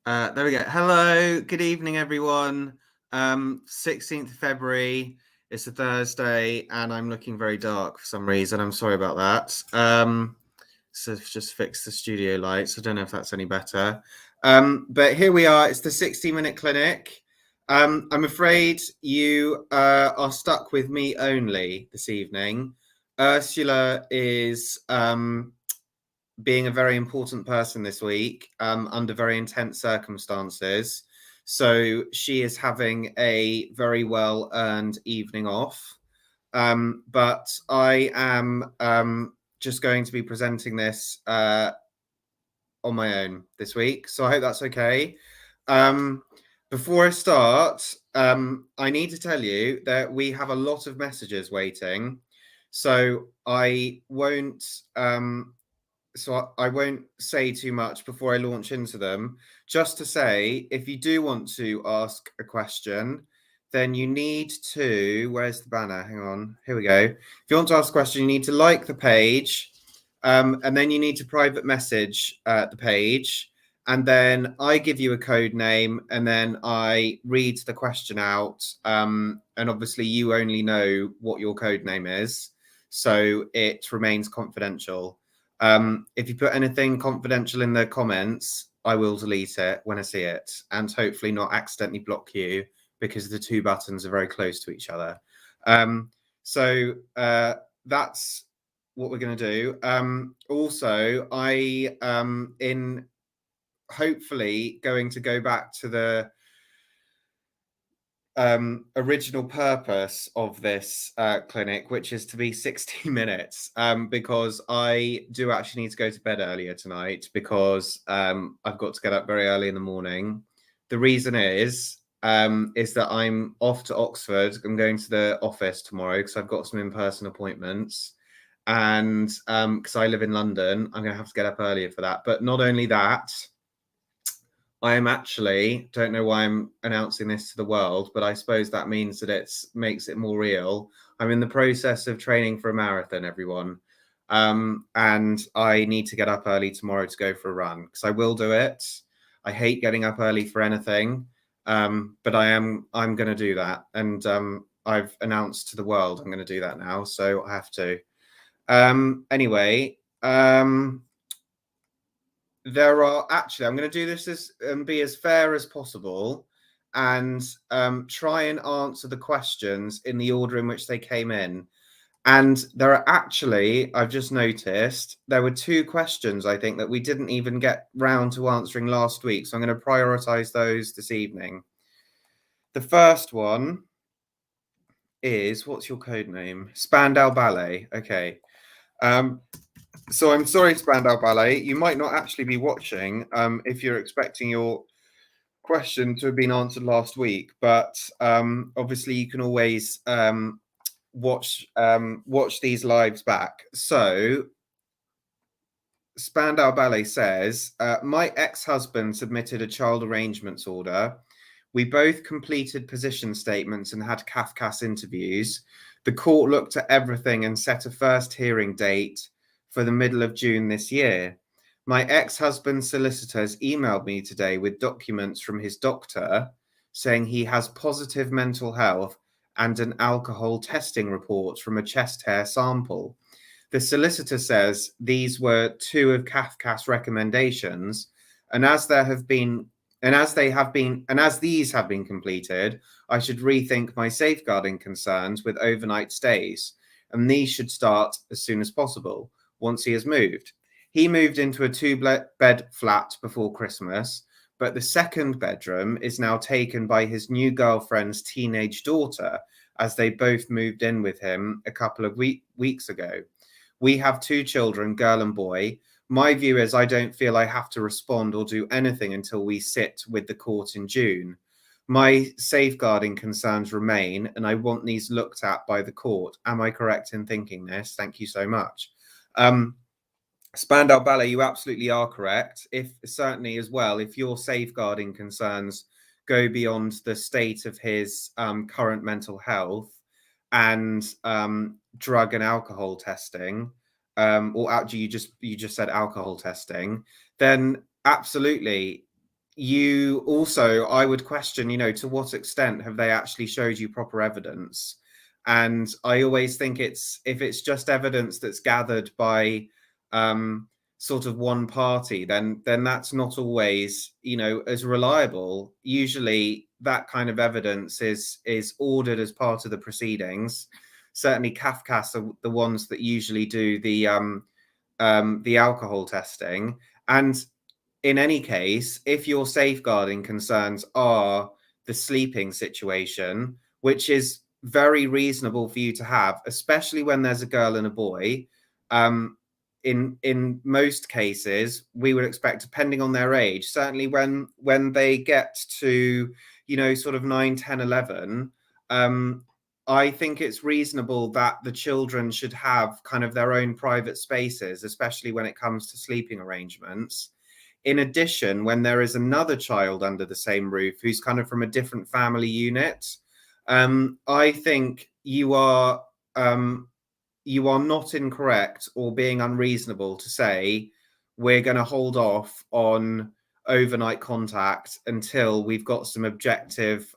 There we go. Hello, good evening, everyone. 16th of February, it's a Thursday, and I'm looking very dark for some reason. I'm sorry about that. So I've just fixed the studio lights. I don't know if that's any better. But here we are. It's the 60-minute clinic. I'm afraid you are stuck with me only this evening. Ursula is being a very important person this week under very intense circumstances. So she is having a very well earned evening off. But I am just going to be presenting this on my own this week. So I hope that's okay. Before I start, I need to tell you that we have a lot of messages waiting. So I won't say too much before I launch into them. Just to say, if you do want to ask a question, then you need to, where's the banner? Hang on, here we go. If you want to ask a question, you need to like the page, and then you need to private message the page, and then I give you a code name, and then I read the question out, and obviously you only know what your code name is, so it remains confidential. If you put anything confidential in the comments, I will delete it when I see it, and hopefully not accidentally block you because the two buttons are very close to each other. So that's what we're going to do. Also, I in hopefully going to go back to the original purpose of this clinic, which is to be 60 minutes, because I do actually need to go to bed earlier tonight because I've got to get up very early in the morning. The reason is that I'm off to Oxford. I'm going to the office tomorrow because I've got some in-person appointments. And because I live in London, I'm going to have to get up earlier for that. But not only that, I am actually, don't know why I'm announcing this to the world, but I suppose that means that it makes it more real. I'm in the process of training for a marathon, everyone. And I need to get up early tomorrow to go for a run because I will do it. I hate getting up early for anything, but I'm going to do that. And I've announced to the world I'm going to do that now, so I have to. Anyway, there are actually, I'm going to do this as be as fair as possible and try and answer the questions in the order in which they came in. And there are actually, I've just noticed, there were two questions, I think, that we didn't even get round to answering last week. So I'm going to prioritize those this evening. The first one is, what's your code name? Spandau Ballet. Okay. So I'm sorry, Spandau Ballet. You might not actually be watching if you're expecting your question to have been answered last week, but obviously you can always watch these lives back. So Spandau Ballet says, my ex-husband submitted a child arrangements order. We both completed position statements and had CAFCAS interviews. The court looked at everything and set a first hearing date for the middle of June this year. My ex-husband's solicitors emailed me today with documents from his doctor saying he has positive mental health and an alcohol testing report from a chest hair sample. The solicitor says these were two of CAFCAS recommendations, and as these have been completed, I should rethink my safeguarding concerns with overnight stays, and these should start as soon as possible once he has moved. He moved into a two-bed flat before Christmas, but the second bedroom is now taken by his new girlfriend's teenage daughter, as they both moved in with him a couple of weeks ago. We have two children, girl and boy. My view is I don't feel I have to respond or do anything until we sit with the court in June. My safeguarding concerns remain, and I want these looked at by the court. Am I correct in thinking this? Thank you so much. Spandau Ballet, you absolutely are correct. If certainly as well, if your safeguarding concerns go beyond the state of his current mental health and drug and alcohol testing, or actually you just said alcohol testing, then absolutely you also, I would question, to what extent have they actually showed you proper evidence? And I always think if it's just evidence that's gathered by sort of one party, then that's not always, as reliable. Usually that kind of evidence is ordered as part of the proceedings. Certainly Cafcass are the ones that usually do the alcohol testing. And in any case, if your safeguarding concerns are the sleeping situation, which is very reasonable for you to have, especially when there's a girl and a boy, in most cases, we would expect, depending on their age, certainly when they get to, sort of 9, 10, 11, I think it's reasonable that the children should have kind of their own private spaces, especially when it comes to sleeping arrangements. In addition, when there is another child under the same roof who's kind of from a different family unit, I think you are not incorrect or being unreasonable to say we're going to hold off on overnight contact until we've got some objective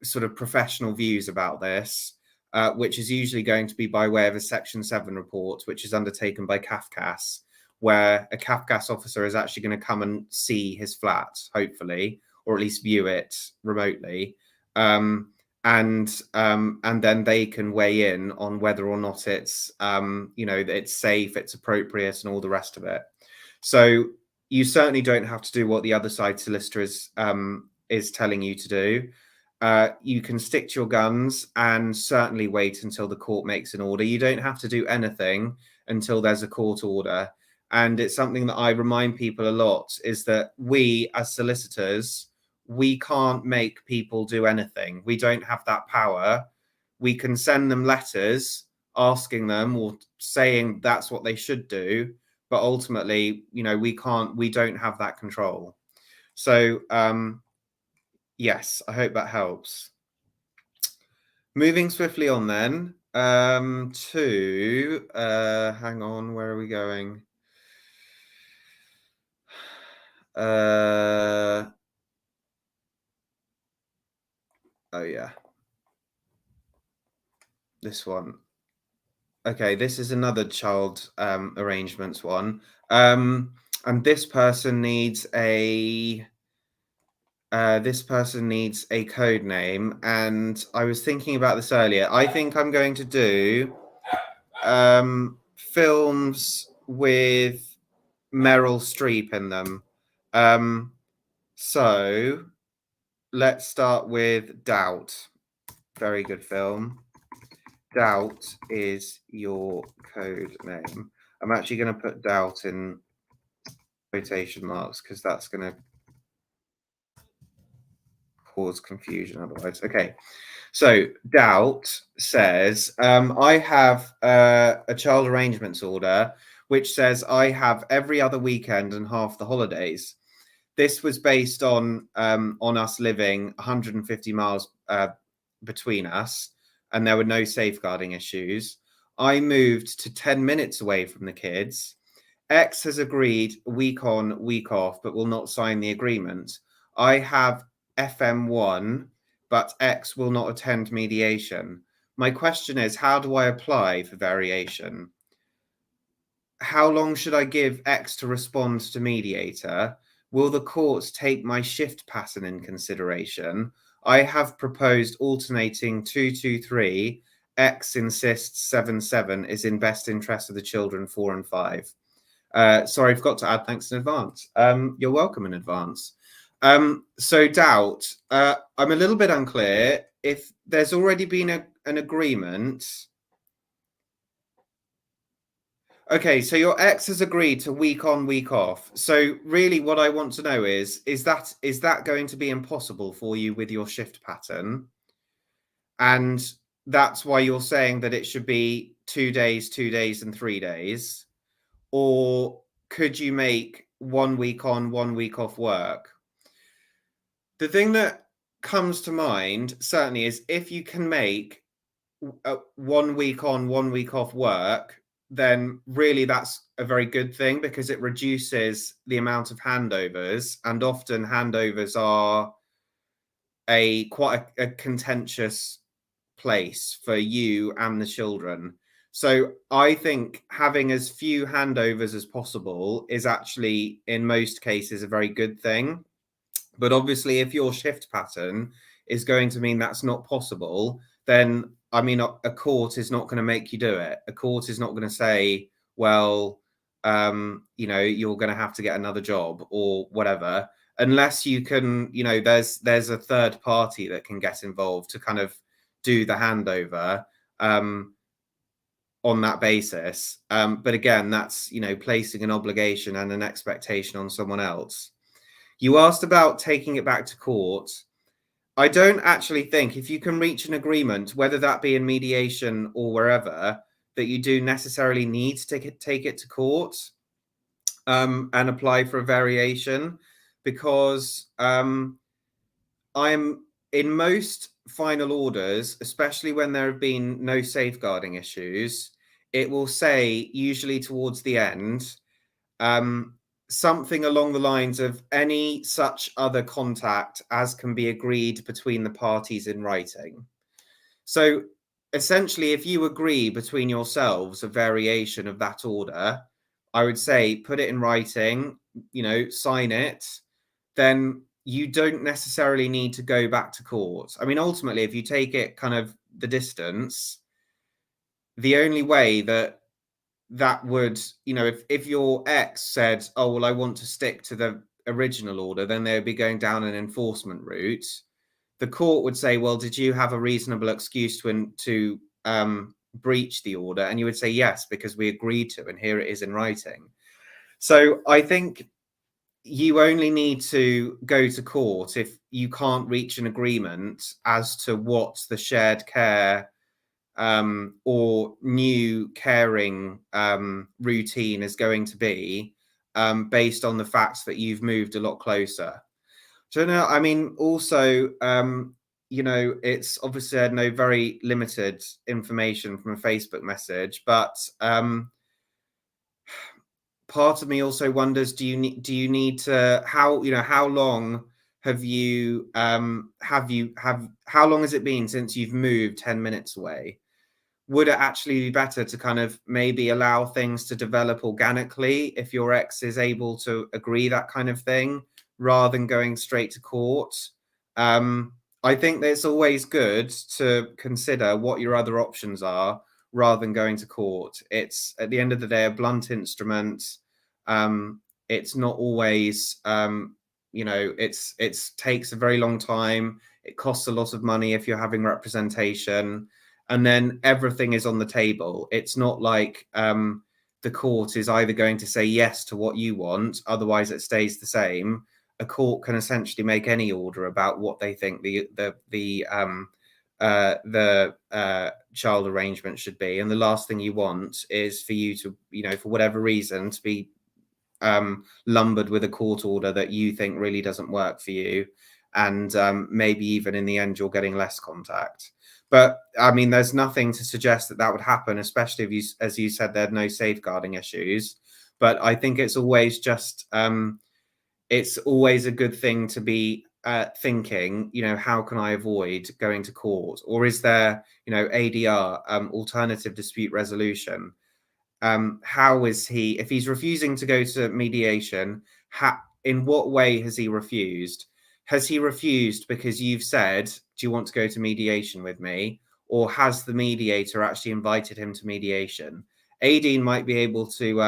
sort of professional views about this, which is usually going to be by way of a Section 7 report, which is undertaken by Cafcass, where a Cafcass officer is actually going to come and see his flat, hopefully, or at least view it remotely. And then they can weigh in on whether or not it's, it's safe, it's appropriate, and all the rest of it. So you certainly don't have to do what the other side solicitor is telling you to do. You can stick to your guns and certainly wait until the court makes an order. You don't have to do anything until there's a court order. And it's something that I remind people a lot, is that we as solicitors, we can't make people do anything. We don't have that power. We can send them letters asking them or saying that's what they should do. But ultimately, we don't have that control. So, yes, I hope that helps. Moving swiftly on then to, hang on, where are we going? Oh yeah, this one. Okay, this is another child arrangements one, and this person needs a code name, and I was thinking about this earlier. I think I'm going to do films with Meryl Streep in them. So let's start with Doubt. Very good film. Doubt is your code name. I'm actually going to put Doubt in quotation marks because that's going to cause confusion otherwise. Okay, so Doubt says, I have a child arrangements order which says I have every other weekend and half the holidays. This was based on us living 150 miles between us, and there were no safeguarding issues. I moved to 10 minutes away from the kids. X has agreed week on, week off, but will not sign the agreement. I have FM1, but X will not attend mediation. My question is, how do I apply for variation? How long should I give X to respond to mediator? Will the courts take my shift pattern in consideration? I have proposed alternating 2-2-3. X insists 7-7 is in best interest of the children 4 and 5. Sorry, I forgot to add thanks in advance. You're welcome in advance. So Doubt, I'm a little bit unclear if there's already been an agreement. Okay, so your ex has agreed to week on, week off. So really what I want to know is that going to be impossible for you with your shift pattern? And that's why you're saying that it should be 2 days, 2 days, and 3 days? Or could you make 1 week on, 1 week off work? The thing that comes to mind certainly is if you can make 1 week on, 1 week off work, then really that's a very good thing, because it reduces the amount of handovers, and often handovers are quite a contentious place for you and the children. So I think having as few handovers as possible is actually, in most cases, a very good thing. But obviously, if your shift pattern is going to mean that's not possible, then I mean, a court is not going to make you do it. A court is not going to say, well, you're going to have to get another job or whatever, unless you can, there's a third party that can get involved to kind of do the handover on that basis. But again, that's, placing an obligation and an expectation on someone else. You asked about taking it back to court. I don't actually think, if you can reach an agreement, whether that be in mediation or wherever, that you do necessarily need to take it to court and apply for a variation, because I'm in most final orders, especially when there have been no safeguarding issues, it will say, usually towards the end, something along the lines of any such other contact as can be agreed between the parties in writing. So essentially, if you agree between yourselves a variation of that order, I would say put it in writing, sign it, then you don't necessarily need to go back to court. I mean, ultimately, if you take it kind of the distance, the only way that would, if your ex said, oh, well, I want to stick to the original order, then they would be going down an enforcement route. The court would say, well, did you have a reasonable excuse to breach the order? And you would say, yes, because we agreed to, and here it is in writing. So I think you only need to go to court if you can't reach an agreement as to what the shared care or new caring routine is going to be, based on the facts that you've moved a lot closer. So no, I mean, also, it's obviously, I know, very limited information from a Facebook message, but part of me also wonders, do you need to, how long have you how long has it been since you've moved 10 minutes away? Would it actually be better to kind of maybe allow things to develop organically if your ex is able to agree that kind of thing, rather than going straight to court? I think that it's always good to consider what your other options are rather than going to court. It's, at the end of the day, a blunt instrument. It's not always, it's takes a very long time. It costs a lot of money if you're having representation. And then everything is on the table. It's not like the court is either going to say yes to what you want, otherwise it stays the same. A court can essentially make any order about what they think the child arrangement should be. And the last thing you want is for you to, for whatever reason, to be lumbered with a court order that you think really doesn't work for you. And maybe even in the end, you're getting less contact. But I mean, there's nothing to suggest that would happen, especially if you, as you said, there are no safeguarding issues. But I think it's always just, it's always a good thing to be thinking, how can I avoid going to court? Or is there, ADR, alternative dispute resolution? How is he, if he's refusing to go to mediation, in what way has he refused? Has he refused because you've said, do you want to go to mediation with me? Or has the mediator actually invited him to mediation? Aideen might be able to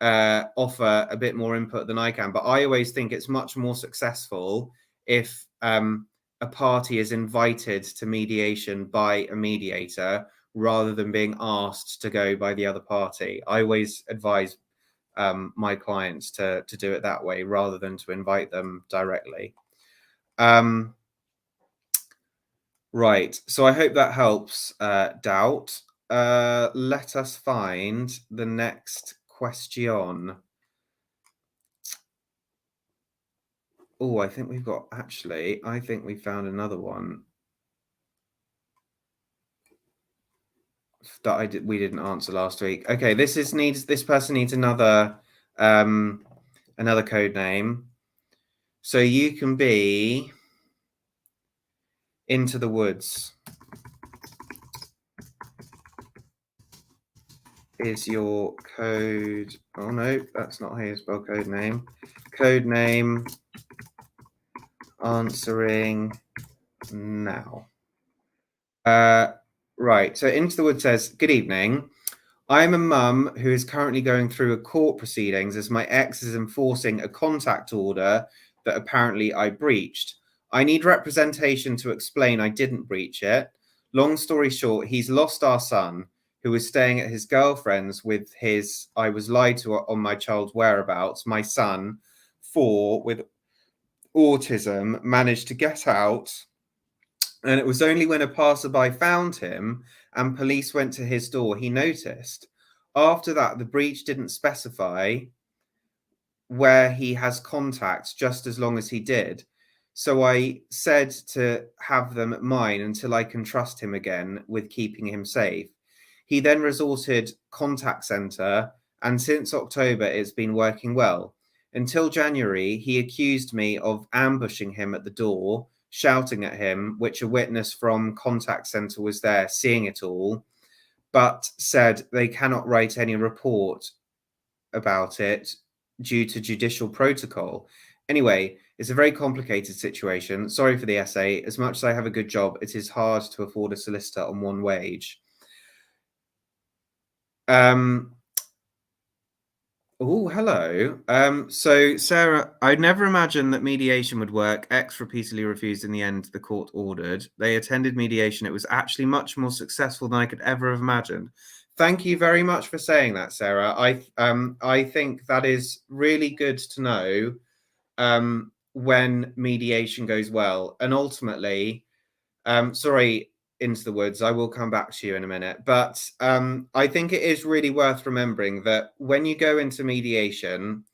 offer a bit more input than I can, but I always think it's much more successful if a party is invited to mediation by a mediator rather than being asked to go by the other party. I always advise my clients to do it that way rather than to invite them directly. Right, so I hope that helps, Doubt. Let us find the next question. Oh, I think we found another one that we didn't answer last week. Okay, this person needs another code name. So you can be Into the Woods. Is your code? Oh no, that's not how you spell code name. Code name. Answering now. Right. So Into the Woods says, "Good evening. I'm a mum who is currently going through a court proceedings as my ex is enforcing a contact order that apparently I breached. I need representation to explain I didn't breach it. Long story short, he's lost our son, who was staying at his girlfriend's with his, I was lied to on my child's whereabouts. My son, 4, with autism, managed to get out. And it was only when a passerby found him and police went to his door, he noticed. After that, the breach didn't specify where he has contacts just as long as he did. So I said to have them at mine until I can trust him again with keeping him safe. He then resorted contact center, and since October, it's been working well. Until January, he accused me of ambushing him at the door, shouting at him, which a witness from contact center was there seeing it all, but said they cannot write any report about it due to judicial protocol. Anyway, it's a very complicated situation. Sorry for the essay. As much as I have a good job, it is hard to afford a solicitor on one wage. Oh, hello. So Sarah, I'd never imagined that mediation would work. X repeatedly refused. In the end, the court ordered. They attended mediation. It was actually much more successful than I could ever have imagined. Thank you very much for saying that, Sarah. I think that is really good to know when mediation goes well. And ultimately, sorry, Into the Woods, I will come back to you in a minute. But I think it is really worth remembering that when you go into mediation,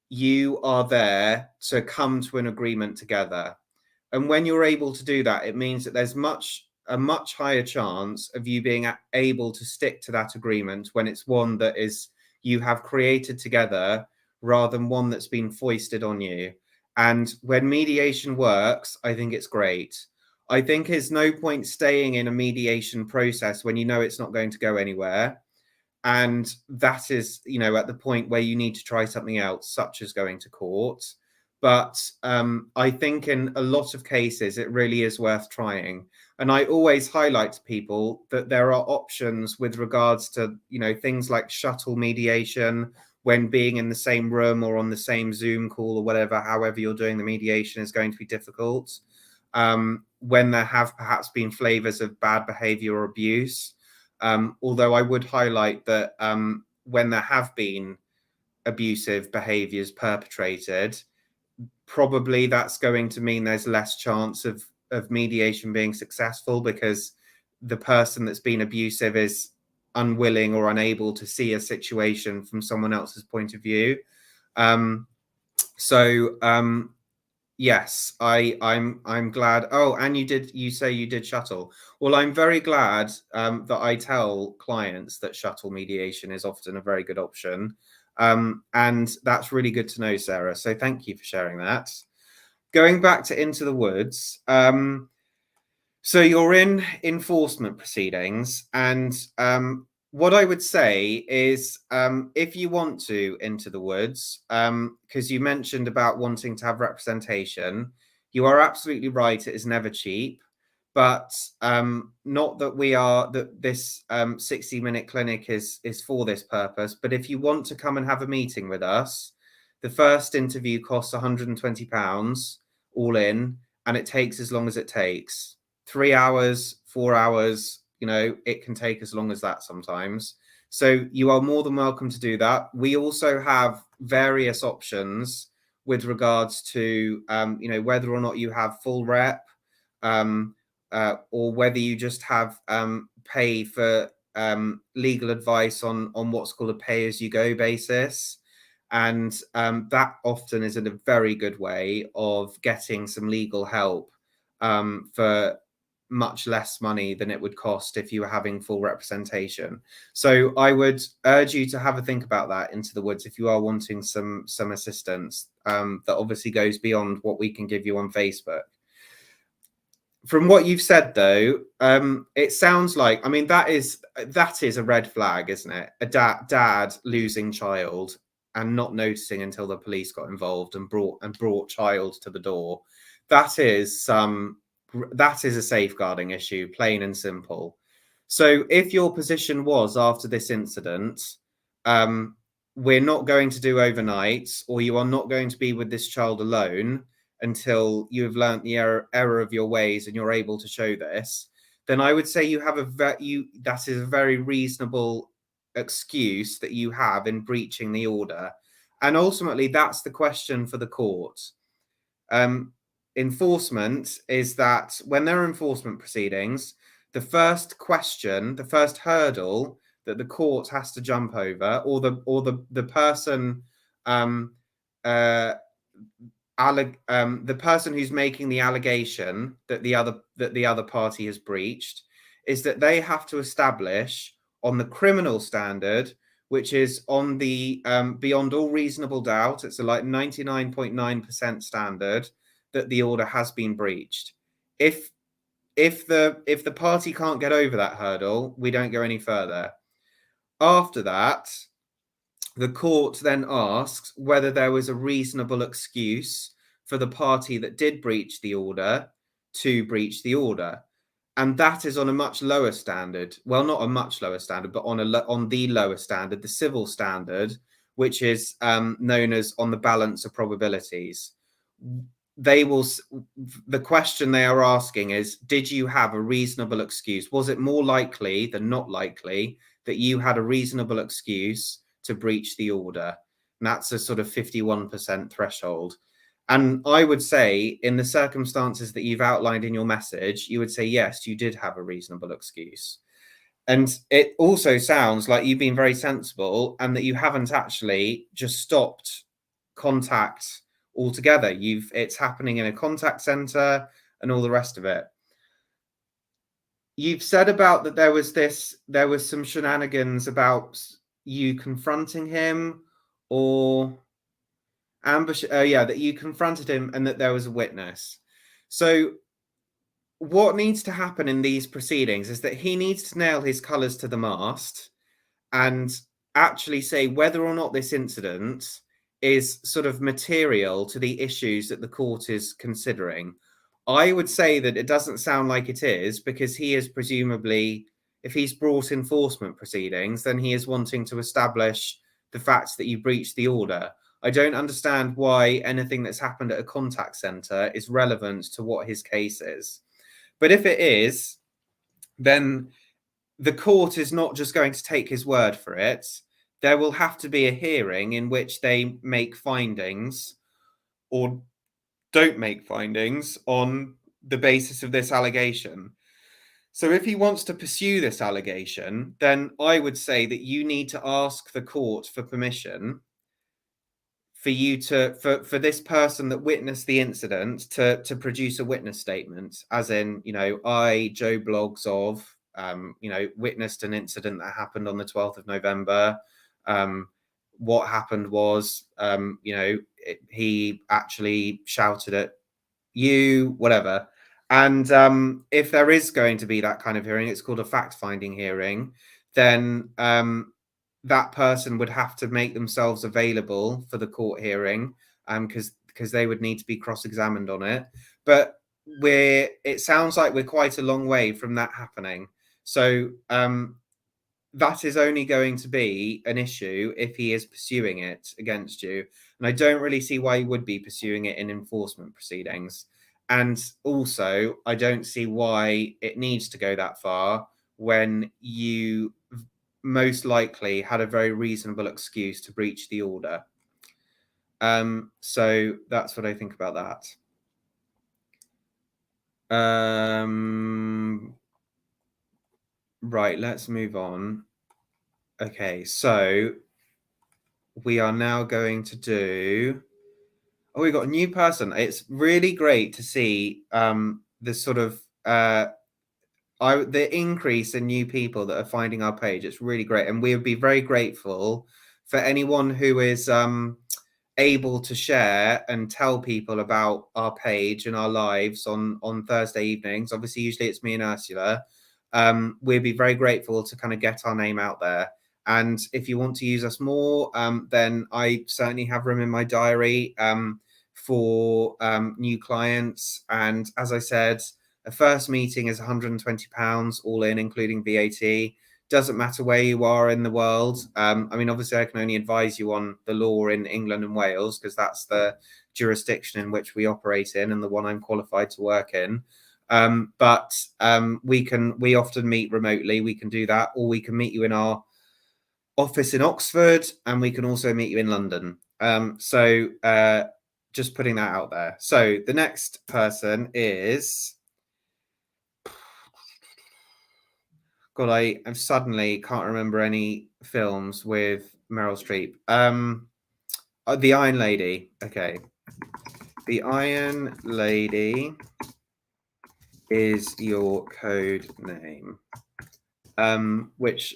you are there to come to an agreement together. And when you're able to do that, it means that there's a much higher chance of you being able to stick to that agreement when it's one that is you have created together rather than one that's been foisted on you. And when mediation works, I think it's great. I think there's no point staying in a mediation process when you know it's not going to go anywhere. And that is, at the point where you need to try something else, such as going to court. But I think in a lot of cases, it really is worth trying. And I always highlight to people that there are options with regards to, things like shuttle mediation, when being in the same room or on the same Zoom call or whatever, however you're doing the mediation is going to be difficult. When there have perhaps been flavors of bad behavior or abuse. Although I would highlight that when there have been abusive behaviors perpetrated, probably that's going to mean there's less chance of mediation being successful because the person that's been abusive is unwilling or unable to see a situation from someone else's point of view. Yes, I'm glad. Oh, and you say you did shuttle. Well, I'm very glad that I tell clients that shuttle mediation is often a very good option. And that's really good to know, Sarah. So thank you for sharing that. Going back to Into the Woods. So you're in enforcement proceedings, and what I would say is if you want to Into the Woods, because you mentioned about wanting to have representation, you are absolutely right. It is never cheap, but not that this 60-minute clinic is for this purpose. But if you want to come and have a meeting with us, the first interview costs £120 all in, and it takes as long as it takes. 3 hours, 4 hours, it can take as long as that sometimes. So you are more than welcome to do that. We also have various options with regards to, whether or not you have full rep, or whether you just have pay for legal advice on what's called a pay-as-you-go basis. And that often is a very good way of getting some legal help for much less money than it would cost if you were having full representation. So I would urge you to have a think about that into the woods if you are wanting some assistance that obviously goes beyond what we can give you on Facebook. From what you've said, though, it sounds like, I mean, that is a red flag, isn't it? A dad losing child and not noticing until the police got involved and brought child to the door. That is a safeguarding issue, plain and simple. So if your position was after this incident, we're not going to do overnight, or you are not going to be with this child alone until you have learnt the error of your ways and you're able to show this, then I would say you have that is a very reasonable excuse that you have in breaching the order. And ultimately, that's the question for the court. Enforcement is that when there are enforcement proceedings, the first question, the first hurdle that the court has to jump over, or the person the person who's making the allegation that the other party has breached, is that they have to establish on the criminal standard, which is on the beyond all reasonable doubt, it's a like 99.9% standard, that the order has been breached. If the party can't get over that hurdle, we don't go any further. After that, the court then asks whether there was a reasonable excuse for the party that did breach the order to breach the order. And that is on a much lower standard. Well, not a much lower standard, but on the lower standard, the civil standard, which is known as on the balance of probabilities. The question they are asking is, did you have a reasonable excuse? Was it more likely than not likely that you had a reasonable excuse to breach the order? And that's a sort of 51% threshold. And I would say, in the circumstances that you've outlined in your message, you would say, yes, you did have a reasonable excuse. And it also sounds like you've been very sensible and that you haven't actually just stopped contact altogether. It's happening in a contact center and all the rest of it. You've said about that there was some shenanigans about you confronting him, or ambush. That you confronted him and that there was a witness. So what needs to happen in these proceedings is that he needs to nail his colours to the mast and actually say whether or not this incident is sort of material to the issues that the court is considering. I would say that it doesn't sound like it is, because he is presumably, if he's brought enforcement proceedings, then he is wanting to establish the fact that you breached the order. I don't understand why anything that's happened at a contact center is relevant to what his case is. But if it is, then the court is not just going to take his word for it. There will have to be a hearing in which they make findings or don't make findings on the basis of this allegation. So if he wants to pursue this allegation, then I would say that you need to ask the court for permission for you to, for this person that witnessed the incident to produce a witness statement, as in, I, Joe Bloggs of, witnessed an incident that happened on the 12th of November. What happened was, he actually shouted at you, whatever. And if there is going to be that kind of hearing, it's called a fact-finding hearing, then that person would have to make themselves available for the court hearing, because they would need to be cross-examined on it. But it sounds like we're quite a long way from that happening. So that is only going to be an issue if he is pursuing it against you. And I don't really see why he would be pursuing it in enforcement proceedings. And also, I don't see why it needs to go that far when you most likely had a very reasonable excuse to breach the order. So that's what I think about that. Right, let's move on. Okay, so we are now going to do... Oh, we got a new person. It's really great to see the sort of the increase in new people that are finding our page, it's really great, and we would be very grateful for anyone who is able to share and tell people about our page and our lives on Thursday evenings. Obviously, usually it's me and Ursula. We'd be very grateful to kind of get our name out there. And if you want to use us more, then I certainly have room in my diary for new clients. And as I said, a first meeting is £120 all in, including VAT. Doesn't matter where you are in the world. I mean, obviously, I can only advise you on the law in England and Wales because that's the jurisdiction in which we operate in and the one I'm qualified to work in. But we often meet remotely. We can do that, or we can meet you in our office in Oxford, and we can also meet you in London. So just putting that out there. So the next person is, God, I suddenly can't remember any films with Meryl Streep. The Iron Lady. Okay. The Iron Lady is your code name. Which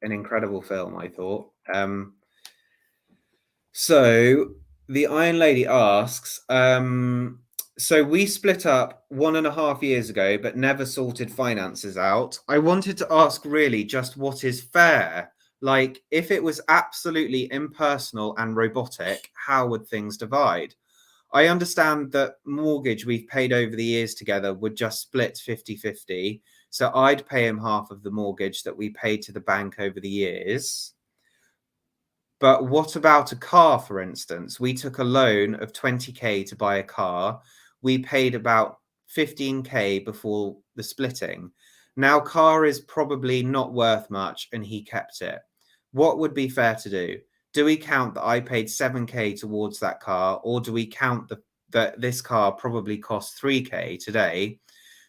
an incredible film, I thought. So the Iron Lady asks, so we split up 1.5 years ago, but never sorted finances out. I wanted to ask really just what is fair? Like, if it was absolutely impersonal and robotic, how would things divide? I understand that mortgage we've paid over the years together would just split 50-50. So I'd pay him half of the mortgage that we paid to the bank over the years. But what about a car, for instance? We took a loan of 20k to buy a car. We paid about 15k before the splitting. Now, car is probably not worth much and he kept it. What would be fair to do? Do we count that I paid 7k towards that car, or do we count that this car probably cost 3k today?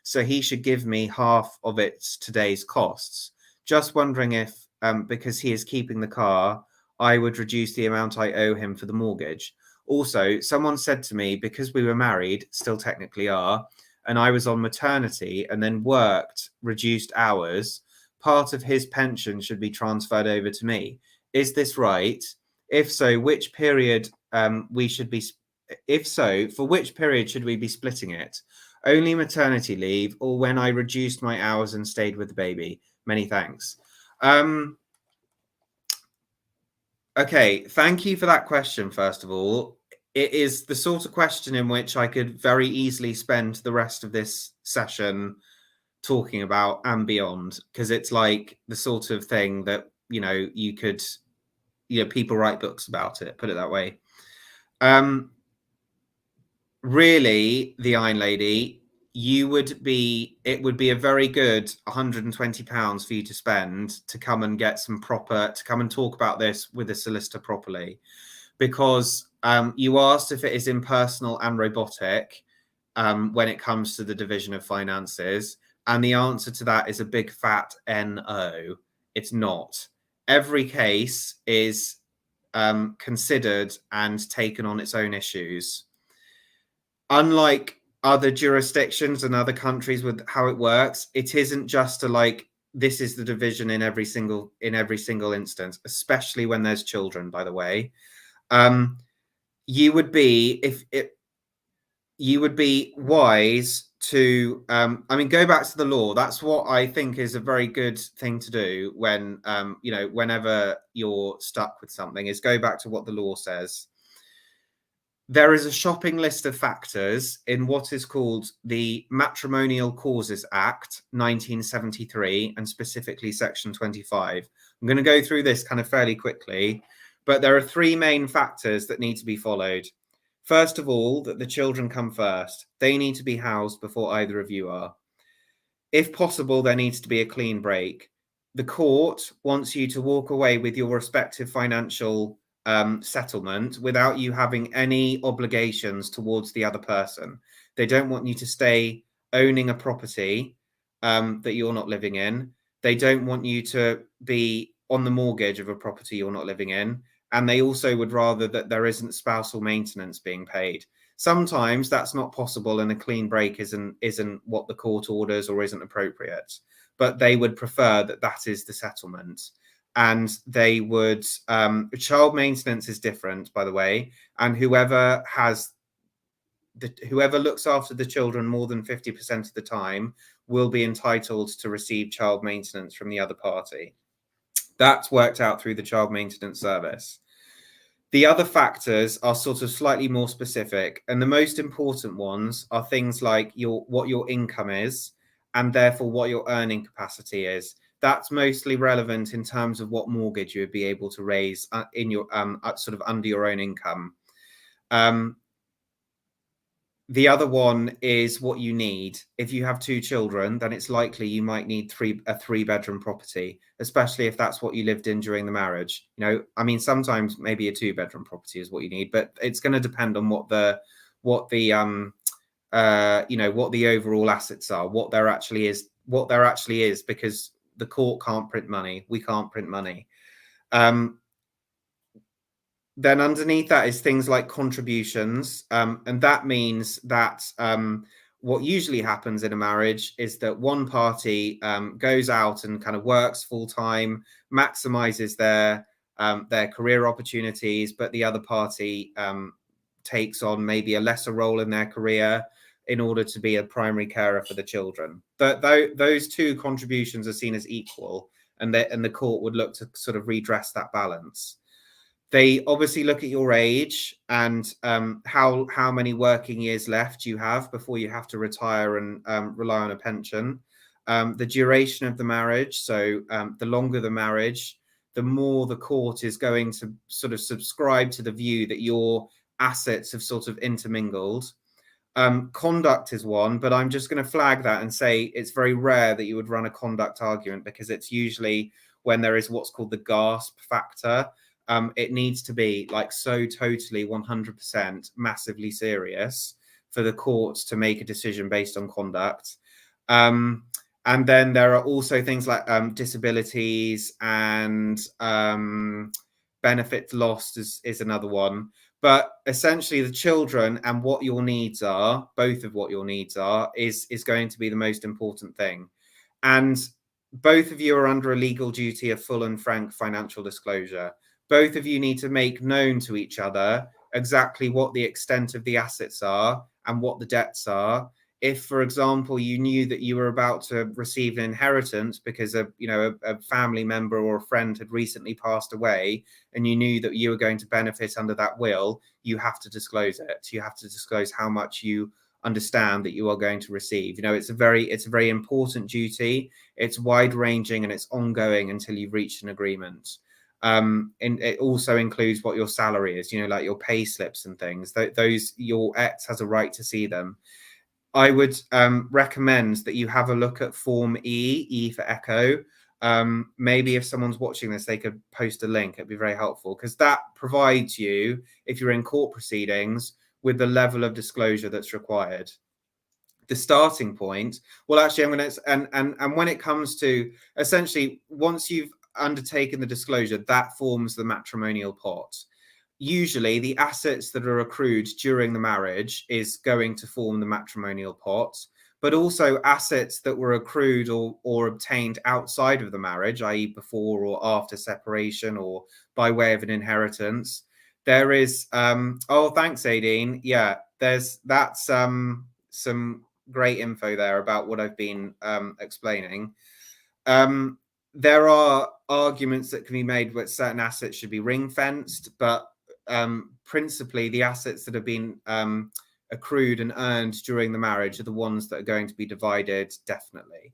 So he should give me half of its today's costs. Just wondering if, because he is keeping the car, I would reduce the amount I owe him for the mortgage. Also, someone said to me, because we were married, still technically are, and I was on maternity and then worked reduced hours, part of his pension should be transferred over to me. Is this right? If so, which period for which period should we be splitting it? Only maternity leave, or when I reduced my hours and stayed with the baby? Many thanks. Okay, thank you for that question, first of all. It is the sort of question in which I could very easily spend the rest of this session talking about and beyond, because it's like the sort of thing that, you could, people write books about it, put it that way. Really, the Iron Lady, it would be a very good £120 for you to spend to come and get to come and talk about this with a solicitor properly, because you asked if it is impersonal and robotic when it comes to the division of finances, and the answer to that is a big fat no. It's not. Every case is considered and taken on its own issues. Unlike other jurisdictions and other countries with how it works, it isn't just this is the division in every single instance, especially when there's children, by the way. You would be wise to go back to the law. That's what I think is a very good thing to do when whenever you're stuck with something, is go back to what the law says. There is a shopping list of factors in what is called the Matrimonial Causes Act 1973, and specifically section 25. I'm going to go through this kind of fairly quickly, but there are 3 main factors that need to be followed. First of all, that the children come first. They need to be housed before either of you are. If possible, there needs to be a clean break. The court wants you to walk away with your respective financial settlement without you having any obligations towards the other person. They don't want you to stay owning a property that you're not living in. They don't want you to be on the mortgage of a property you're not living in. And they also would rather that there isn't spousal maintenance being paid. Sometimes that's not possible and a clean break isn't what the court orders or isn't appropriate. but they would prefer that that is the settlement. And they would, child maintenance is different, by the way, and whoever looks after the children more than 50% of the time will be entitled to receive child maintenance from the other party. That's worked out through the child maintenance service. The other factors are sort of slightly more specific, and the most important ones are things like what your income is, and therefore what your earning capacity is. That's mostly relevant in terms of what mortgage you would be able to raise in your sort of under your own income. The other one is what you need. If you have 2 children, then it's likely you might need a 3-bedroom property, especially if that's what you lived in during the marriage. You know, I mean, sometimes maybe a 2-bedroom property is what you need, but it's going to depend on what the overall assets are, what there actually is, because the court can't print money. We can't print money. Then underneath that is things like contributions. And that means that what usually happens in a marriage is that one party goes out and kind of works full time, maximizes their career opportunities, but the other party takes on maybe a lesser role in their career in order to be a primary carer for the children. Those 2 contributions are seen as equal, and the court would look to sort of redress that balance. They obviously look at your age and how many working years left you have before you have to retire and rely on a pension. The duration of the marriage. So the longer the marriage, the more the court is going to sort of subscribe to the view that your assets have sort of intermingled. Conduct is one, but I'm just going to flag that and say it's very rare that you would run a conduct argument, because it's usually when there is what's called the gasp factor. It needs to be like so totally 100% massively serious for the courts to make a decision based on conduct. And then there are also things like disabilities and benefits lost is another one. But essentially the children and what your needs are, both of what your needs are, is going to be the most important thing. And both of you are under a legal duty of full and frank financial disclosure. Both of you need to make known to each other exactly what the extent of the assets are and what the debts are. If, for example, you knew that you were about to receive an inheritance because a family member or a friend had recently passed away, and you knew that you were going to benefit under that will, you have to disclose it. You have to disclose how much you understand that you are going to receive. You know, it's a very important duty. It's wide ranging and it's ongoing until you've reached an agreement. And it also includes what your salary is, you know, like your pay slips and things. Those, your ex has a right to see them. I would recommend that you have a look at Form E for Echo. Maybe if someone's watching this, they could post a link. It'd be very helpful, because that provides you, if you're in court proceedings, with the level of disclosure that's required. The starting point, well, actually, I'm going to, and when it comes to, essentially, once you've undertaken the disclosure, that forms the matrimonial pot. Usually the assets that are accrued during the marriage is going to form the matrimonial pot, but also assets that were accrued or obtained outside of the marriage, i.e. before or after separation or by way of an inheritance. There is, oh, thanks, Aideen. Yeah, that's some great info there about what I've been explaining. There are arguments that can be made that certain assets should be ring-fenced, but principally the assets that have been accrued and earned during the marriage are the ones that are going to be divided, definitely.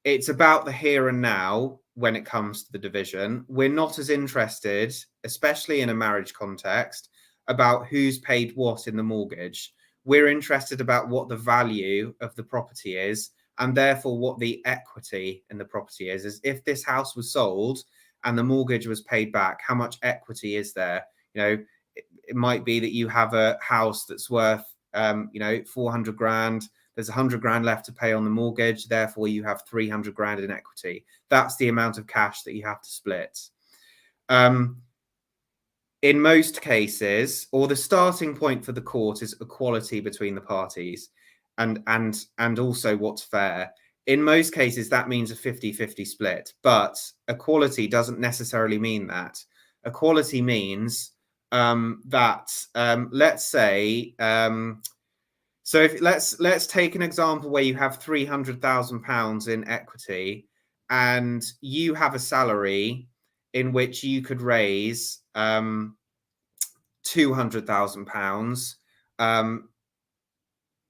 It's about the here and now when it comes to the division. We're not as interested, especially in a marriage context, about who's paid what in the mortgage. We're interested about what the value of the property is, and therefore what the equity in the property is if this house was sold and the mortgage was paid back, how much equity is there? You know, it might be that you have a house that's worth, 400 grand. There's 100 grand left to pay on the mortgage. Therefore, you have 300 grand in equity. That's the amount of cash that you have to split. In most cases, or the starting point for the court is equality between the parties, and also what's fair. In most cases, that means a 50-50 split, but equality doesn't necessarily mean that. Equality means that let's say so if let's take an example where you have £300,000 in equity and you have a salary in which you could raise £200,000.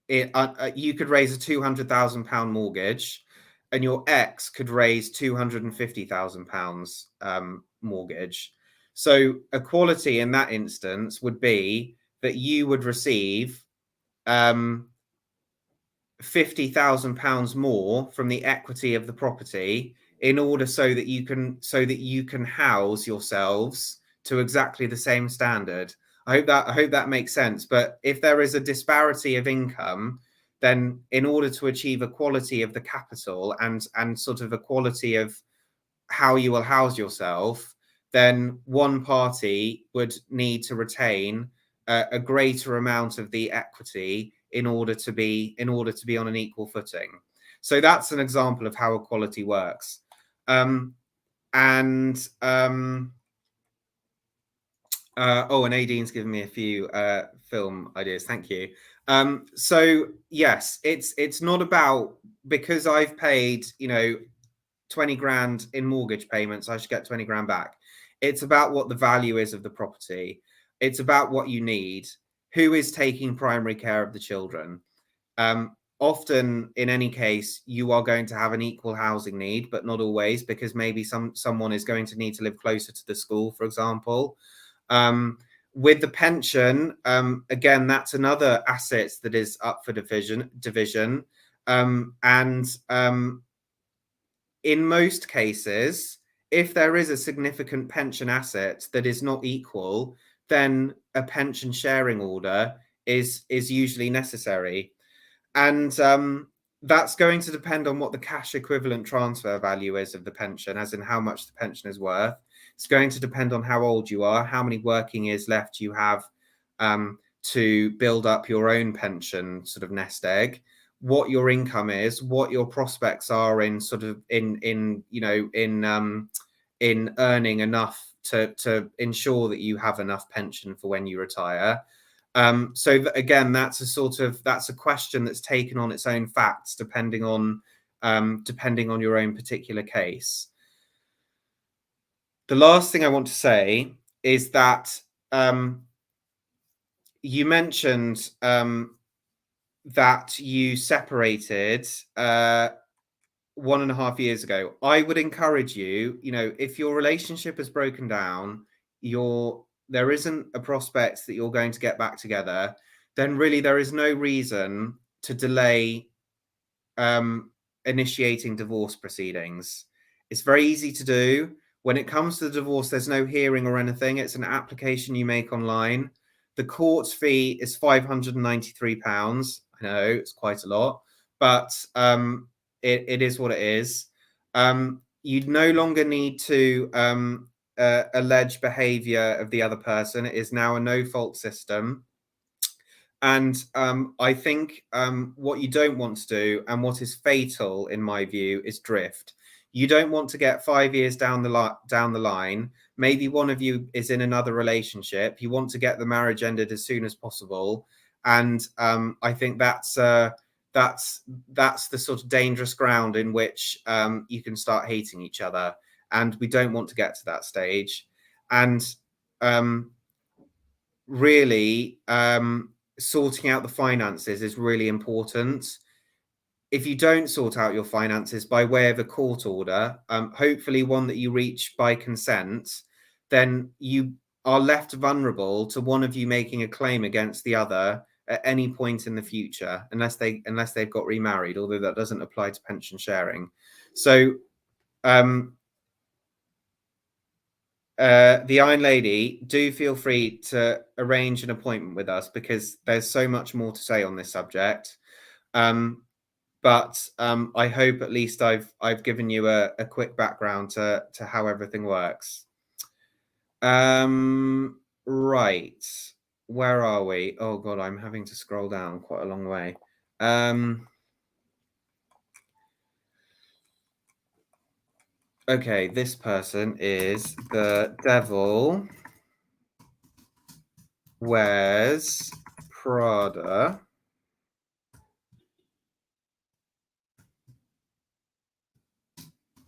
You could raise a £200,000 mortgage, and your ex could raise £250,000 mortgage. So equality in that instance would be that you would receive £50,000 more from the equity of the property in order so that you can house yourselves to exactly the same standard. I hope that makes sense. But if there is a disparity of income, then in order to achieve equality of the capital and sort of equality of how you will house yourself, then one party would need to retain a greater amount of the equity in order to be on an equal footing. So that's an example of how equality works. And Nadine's given me a few film ideas. Thank you. So yes, it's not about because I've paid 20 grand in mortgage payments, I should get 20 grand back. It's about what the value is of the property. It's about what you need. Who is taking primary care of the children? Often, in any case, you are going to have an equal housing need, but not always, because maybe someone is going to need to live closer to the school, for example. With the pension, again, that's another asset that is up for division. In most cases, if there is a significant pension asset that is not equal, then a pension sharing order is usually necessary. And that's going to depend on what the cash equivalent transfer value is of the pension, as in how much the pension is worth. It's going to depend on how old you are, how many working years left you have to build up your own pension sort of nest egg, what your income is, what your prospects are in sort of in earning enough to ensure that you have enough pension for when you retire. So again, that's a question that's taken on its own facts depending on your own particular case. The last thing I want to say is that you mentioned that you separated 1.5 years ago. I would encourage you, if your relationship has broken down, there isn't a prospect that you're going to get back together, then really there is no reason to delay initiating divorce proceedings. It's very easy to do. When it comes to the divorce, there's no hearing or anything. It's an application you make online. The court fee is £593. I know it's quite a lot, but it is what it is. You no longer need to allege behavior of the other person. It is now a no-fault system. And I think what you don't want to do, and what is fatal in my view, is drift. You don't want to get 5 years down the line. Maybe one of you is in another relationship. You want to get the marriage ended as soon as possible, and I think that's the sort of dangerous ground in which you can start hating each other, and we don't want to get to that stage. And really, sorting out the finances is really important. If you don't sort out your finances by way of a court order, hopefully one that you reach by consent, then you are left vulnerable to one of you making a claim against the other at any point in the future, unless they've got remarried, although that doesn't apply to pension sharing. So the Iron Lady, do feel free to arrange an appointment with us, because there's so much more to say on this subject. But I hope at least I've given you a quick background to how everything works. Right, where are we? Oh God, I'm having to scroll down quite a long way. Okay, this person is the devil wears Prada.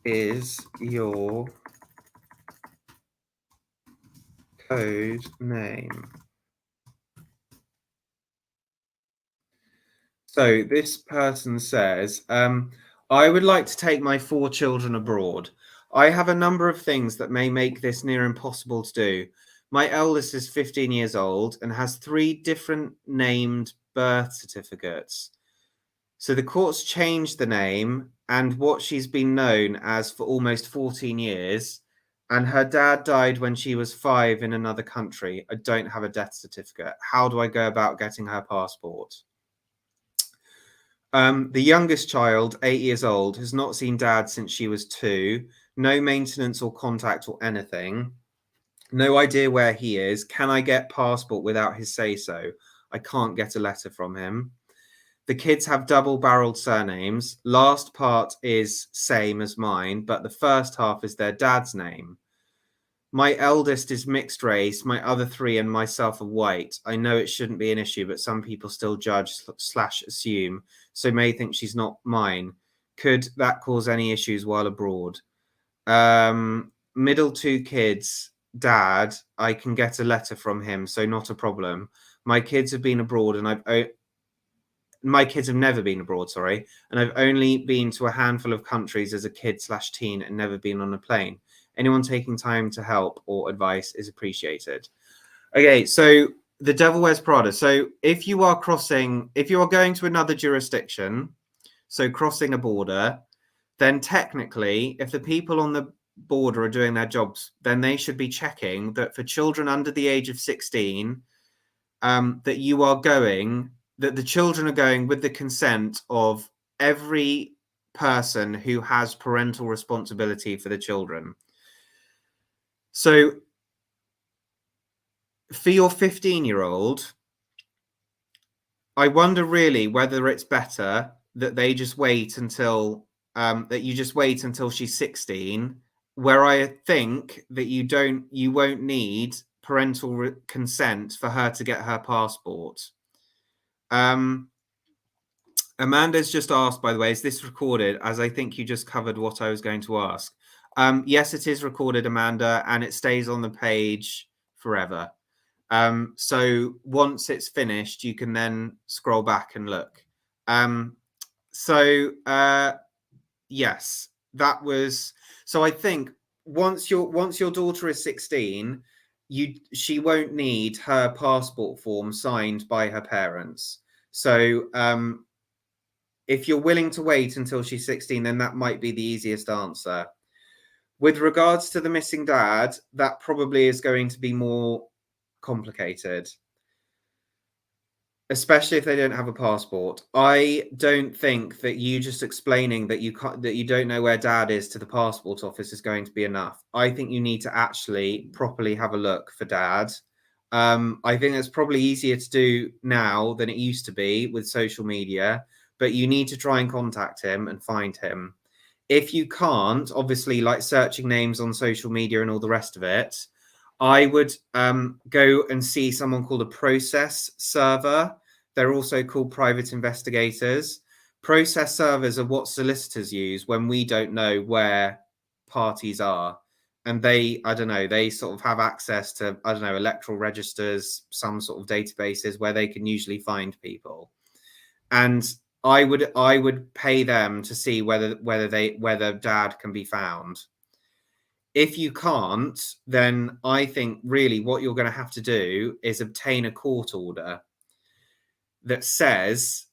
Is your code name? So this person says, I would like to take my 4 children abroad. I have a number of things that may make this near impossible to do. My eldest is 15 years old and has 3 different named birth certificates. So the courts changed the name and what she's been known as for almost 14 years. And her dad died when she was 5 in another country. I don't have a death certificate. How do I go about getting her passport? The youngest child, 8 years old, has not seen dad since she was 2. No maintenance or contact or anything. No idea where he is. Can I get passport without his say so? I can't get a letter from him. The kids have double-barreled surnames. Last part is same as mine, but the first half is their dad's name. My eldest is mixed race. My other 3 and myself are white. I know it shouldn't be an issue, but some people still judge / assume, so may think she's not mine. Could that cause any issues while abroad? Middle 2 kids, dad, I can get a letter from him, so not a problem. My kids have been abroad and my kids have never been abroad, sorry, and I've only been to a handful of countries as a kid / teen and never been on a plane. Anyone taking time to help or advice is appreciated. Okay, so the devil wears Prada. So if you are going to another jurisdiction, so crossing a border, then technically, if the people on the border are doing their jobs, then they should be checking that for children under the age of 16, that the children are going with the consent of every person who has parental responsibility for the children. So for your 15-year-old, I wonder really whether it's better that they just wait until she's 16, where I think that you won't need parental consent for her to get her passport. Amanda's just asked, by the way, is this recorded? As I think you just covered what I was going to ask. Yes, it is recorded, Amanda, and it stays on the page forever. So once it's finished, you can then scroll back and look. Yes, that was. So I think once your daughter is 16, she won't need her passport form signed by her parents. So if you're willing to wait until she's 16, then that might be the easiest answer. With regards to the missing dad, that probably is going to be more complicated, especially if they don't have a passport. I don't think that you just explaining that you don't know where dad is to the passport office is going to be enough. I think you need to actually properly have a look for dad. I think it's probably easier to do now than it used to be with social media, but you need to try and contact him and find him. If you can't, obviously, like searching names on social media and all the rest of it, I would go and see someone called a process server. They're also called private investigators. Process servers are what solicitors use when we don't know where parties are. And they sort of have access to, electoral registers, some sort of databases where they can usually find people. And I would pay them to see whether dad can be found. If you can't, then I think really what you're going to have to do is obtain a court order that says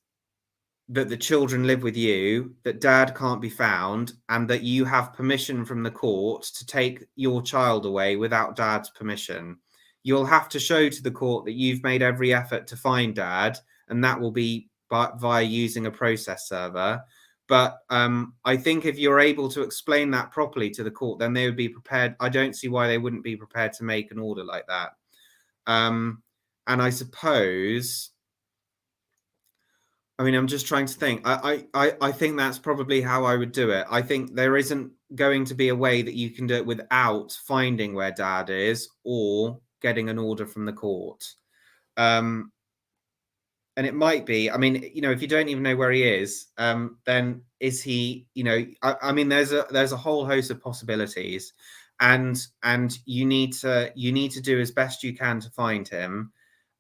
that the children live with you, that dad can't be found, and that you have permission from the court to take your child away without dad's permission. You'll have to show to the court that you've made every effort to find dad, and that will be via using a process server. But I think if you're able to explain that properly to the court, then they would be prepared. I don't see why they wouldn't be prepared to make an order like that. And I suppose, I mean, I'm just trying to think. I think that's probably how I would do it. I think there isn't going to be a way that you can do it without finding where dad is or getting an order from the court. And it might be, I mean, you know, if you don't even know where he is, then is he, you know, I mean, there's a whole host of possibilities, and you need to do as best you can to find him.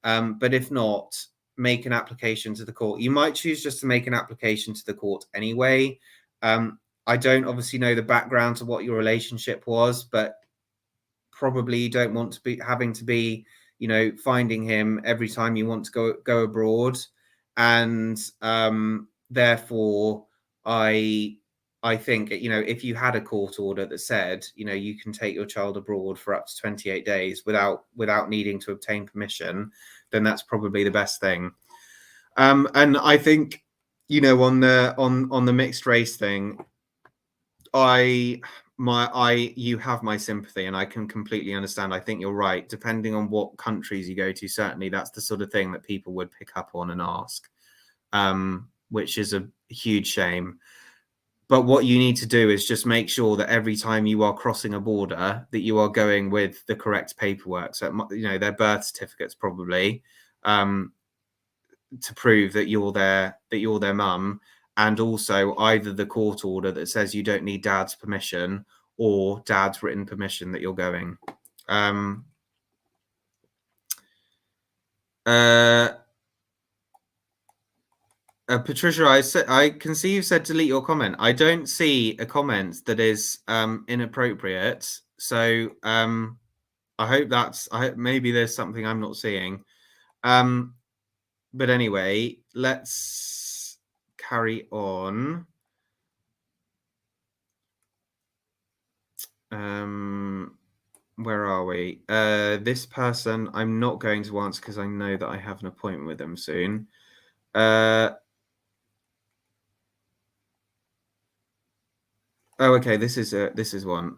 But if not, make an application to the court. You might choose just to make an application to the court anyway. I don't obviously know the background to what your relationship was, but probably you don't want to be having to be, you know, finding him every time you want to go abroad. And therefore, I think, you know, if you had a court order that said, you know, you can take your child abroad for up to 28 days without needing to obtain permission, then that's probably the best thing. And I think, you know, on the mixed race thing, you have my sympathy, and I can completely understand. I think you're right. Depending on what countries you go to, certainly that's the sort of thing that people would pick up on and ask, which is a huge shame. But what you need to do is just make sure that every time you are crossing a border, that you are going with the correct paperwork. So, you know, their birth certificates probably, to prove that you're their mum, and also either the court order that says you don't need dad's permission or dad's written permission that you're going. Patricia, I can see you said delete your comment. I don't see a comment that is inappropriate. So I hope maybe there's something I'm not seeing. But anyway, let's carry on. Where are we? This person I'm not going to answer because I know that I have an appointment with them soon. Oh, okay. This is one.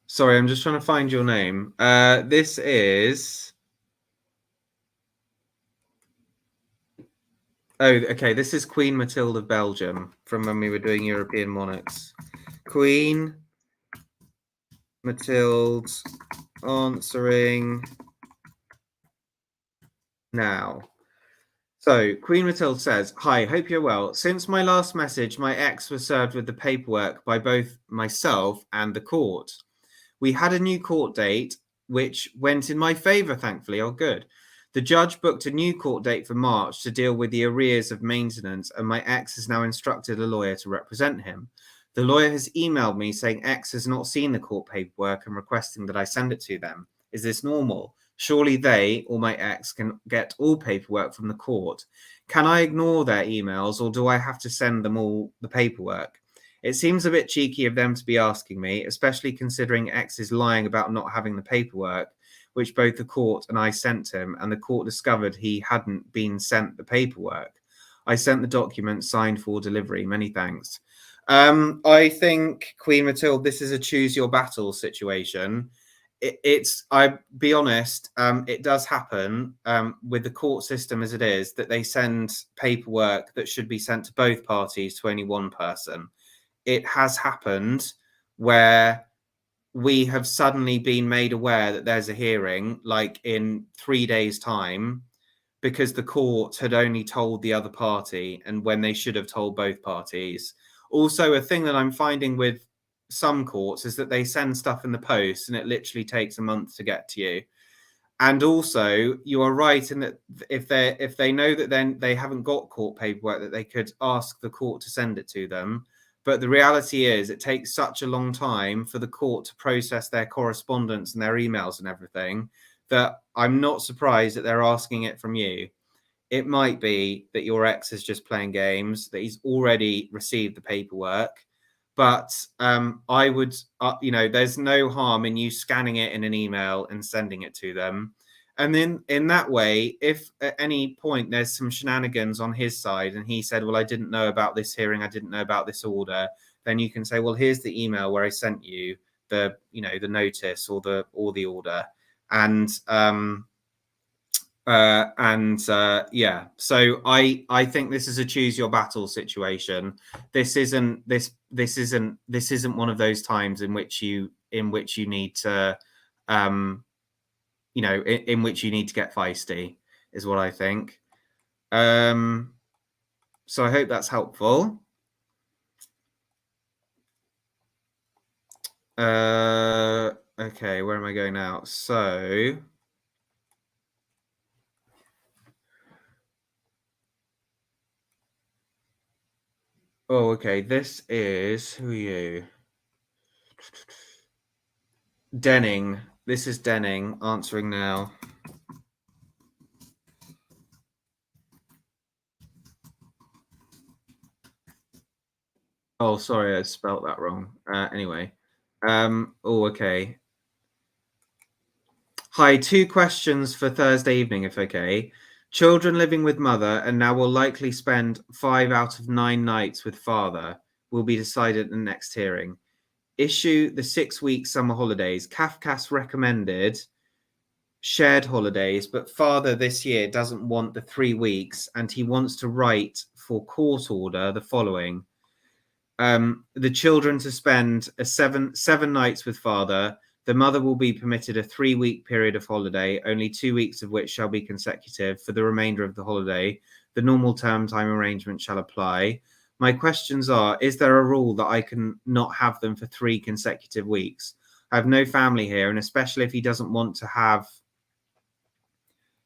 Sorry, I'm just trying to find your name. This is. Oh, okay. This is Queen Mathilde of Belgium from when we were doing European monarchs. Queen Mathilde answering now. So Queen Mathilde says, "Hi, hope you're well. Since my last message, my ex was served with the paperwork by both myself and the court. We had a new court date, which went in my favour, thankfully. Oh, good. The judge booked a new court date for March to deal with the arrears of maintenance, and my ex has now instructed a lawyer to represent him. The lawyer has emailed me saying X has not seen the court paperwork and requesting that I send it to them. Is this normal? Surely they or my ex can get all paperwork from the court. Can I ignore their emails, or do I have to send them all the paperwork? It seems a bit cheeky of them to be asking me, especially considering X is lying about not having the paperwork, which both the court and I sent him, and the court discovered he hadn't been sent the paperwork. I sent the document signed for delivery. Many thanks." I think, Queen Mathilde, this is a choose your battle situation. I'll be honest, it does happen with the court system as it is, that they send paperwork that should be sent to both parties to only one person. It has happened where we have suddenly been made aware that there's a hearing, like in 3 days' time, because the court had only told the other party, and when they should have told both parties. Also, a thing that I'm finding with some courts is that they send stuff in the post and it literally takes a month to get to you. And also, you are right in that if they know that then they haven't got court paperwork, that they could ask the court to send it to them. But the reality is, it takes such a long time for the court to process their correspondence and their emails and everything, that I'm not surprised that they're asking it from you. It might be that your ex is just playing games, that he's already received the paperwork. But I would, you know, there's no harm in you scanning it in an email and sending it to them. And then in that way, if at any point there's some shenanigans on his side and he said, well, I didn't know about this hearing, I didn't know about this order, then you can say, well, here's the email where I sent you the, you know, the notice or the order. And Yeah, so I think this is a choose your battle situation. This isn't one of those times in which you need to in which you need to get feisty, is what I think. So I hope that's helpful. Okay, where am I going now? So okay, this is, who are you? Denning. This is Denning answering now. Oh, sorry, I spelt that wrong. Anyway. Okay. Hi, 2 questions for Thursday evening, if okay. Children living with mother and now will likely spend 5 out of 9 nights with father will be decided at the next hearing. Issue the 6-week summer holidays. Cafcass recommended shared holidays, but father this year doesn't want the 3 weeks and he wants to write for court order the following. The children to spend seven nights with father. The mother will be permitted a 3-week period of holiday, only 2 weeks of which shall be consecutive. For the remainder of the holiday, the normal term time arrangement shall apply. My questions are, is there a rule that I can not have them for 3 consecutive weeks? I have no family here, and especially if he doesn't want to have...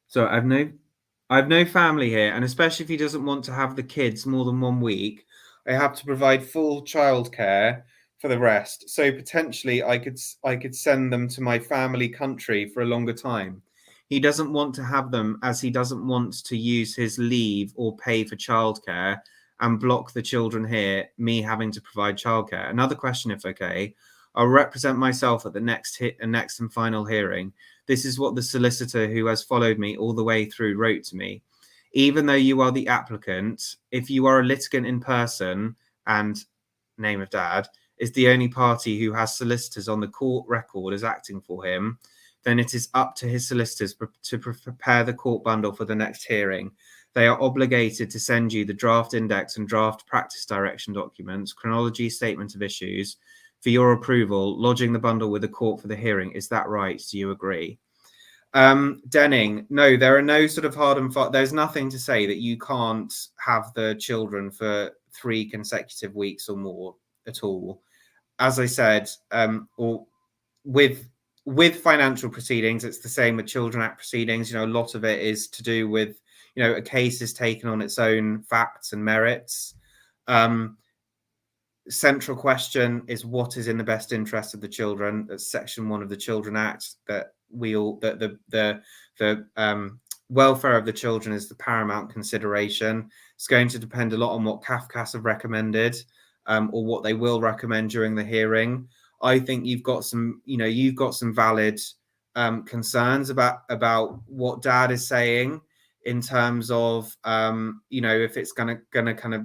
So I have no family here, and especially if he doesn't want to have the kids more than 1 week, I have to provide full childcare for the rest. So potentially I could send them to my family country for a longer time. He doesn't want to have them as he doesn't want to use his leave or pay for childcare and block the children here, me having to provide childcare. Another question, if okay. I'll represent myself at the next and final hearing. This is what the solicitor who has followed me all the way through wrote to me. Even though you are the applicant, if you are a litigant in person and name of dad is the only party who has solicitors on the court record as acting for him, then it is up to his solicitors to prepare the court bundle for the next hearing. They are obligated to send you the draft index and draft practice direction documents, chronology, statement of issues, for your approval, lodging the bundle with the court for the hearing. Is that right? Do you agree? Denning, no, there are no sort of hard and fast. There's nothing to say that you can't have the children for 3 consecutive weeks or more at all. As I said, or with financial proceedings, it's the same with Children Act proceedings. You know, a lot of it is to do with, you know, a case is taken on its own facts and merits. Central question is what is in the best interest of the children. That's Section 1 of the Children Act, that the welfare of the children is the paramount consideration. It's going to depend a lot on what Cafcass have recommended, or what they will recommend during the hearing. I think you've got some valid concerns about what dad is saying in terms of if it's gonna kind of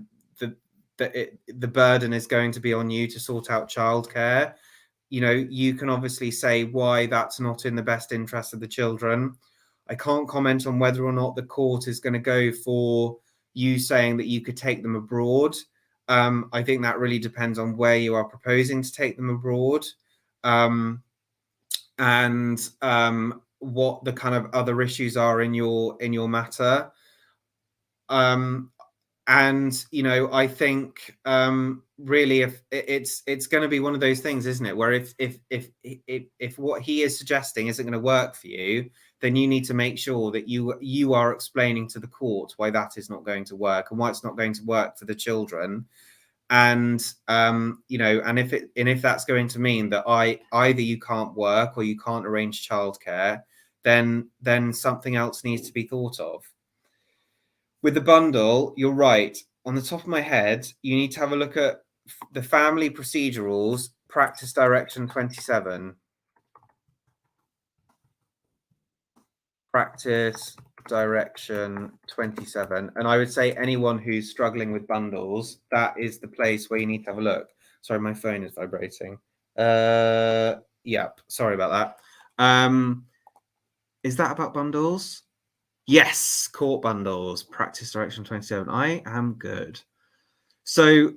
the burden is going to be on you to sort out childcare. You know, you can obviously say why that's not in the best interest of the children. I can't comment on whether or not the court is going to go for you saying that you could take them abroad. I think that really depends on where you are proposing to take them abroad, and what the kind of other issues are in your matter. And I think really, if it's going to be one of those things, isn't it, where if what he is suggesting isn't going to work for you, then you need to make sure that you are explaining to the court why that is not going to work and why it's not going to work for the children. And and if that's going to mean that either you can't work or you can't arrange childcare, then something else needs to be thought of. With the bundle, you're right. On the top of my head, you need to have a look at the family procedurals, practice direction 27. Practice direction 27. And I would say anyone who's struggling with bundles, that is the place where you need to have a look. Sorry, my phone is vibrating. Yeah, sorry about that. Is that about bundles? Yes, court bundles, practice direction 27. I am good. So,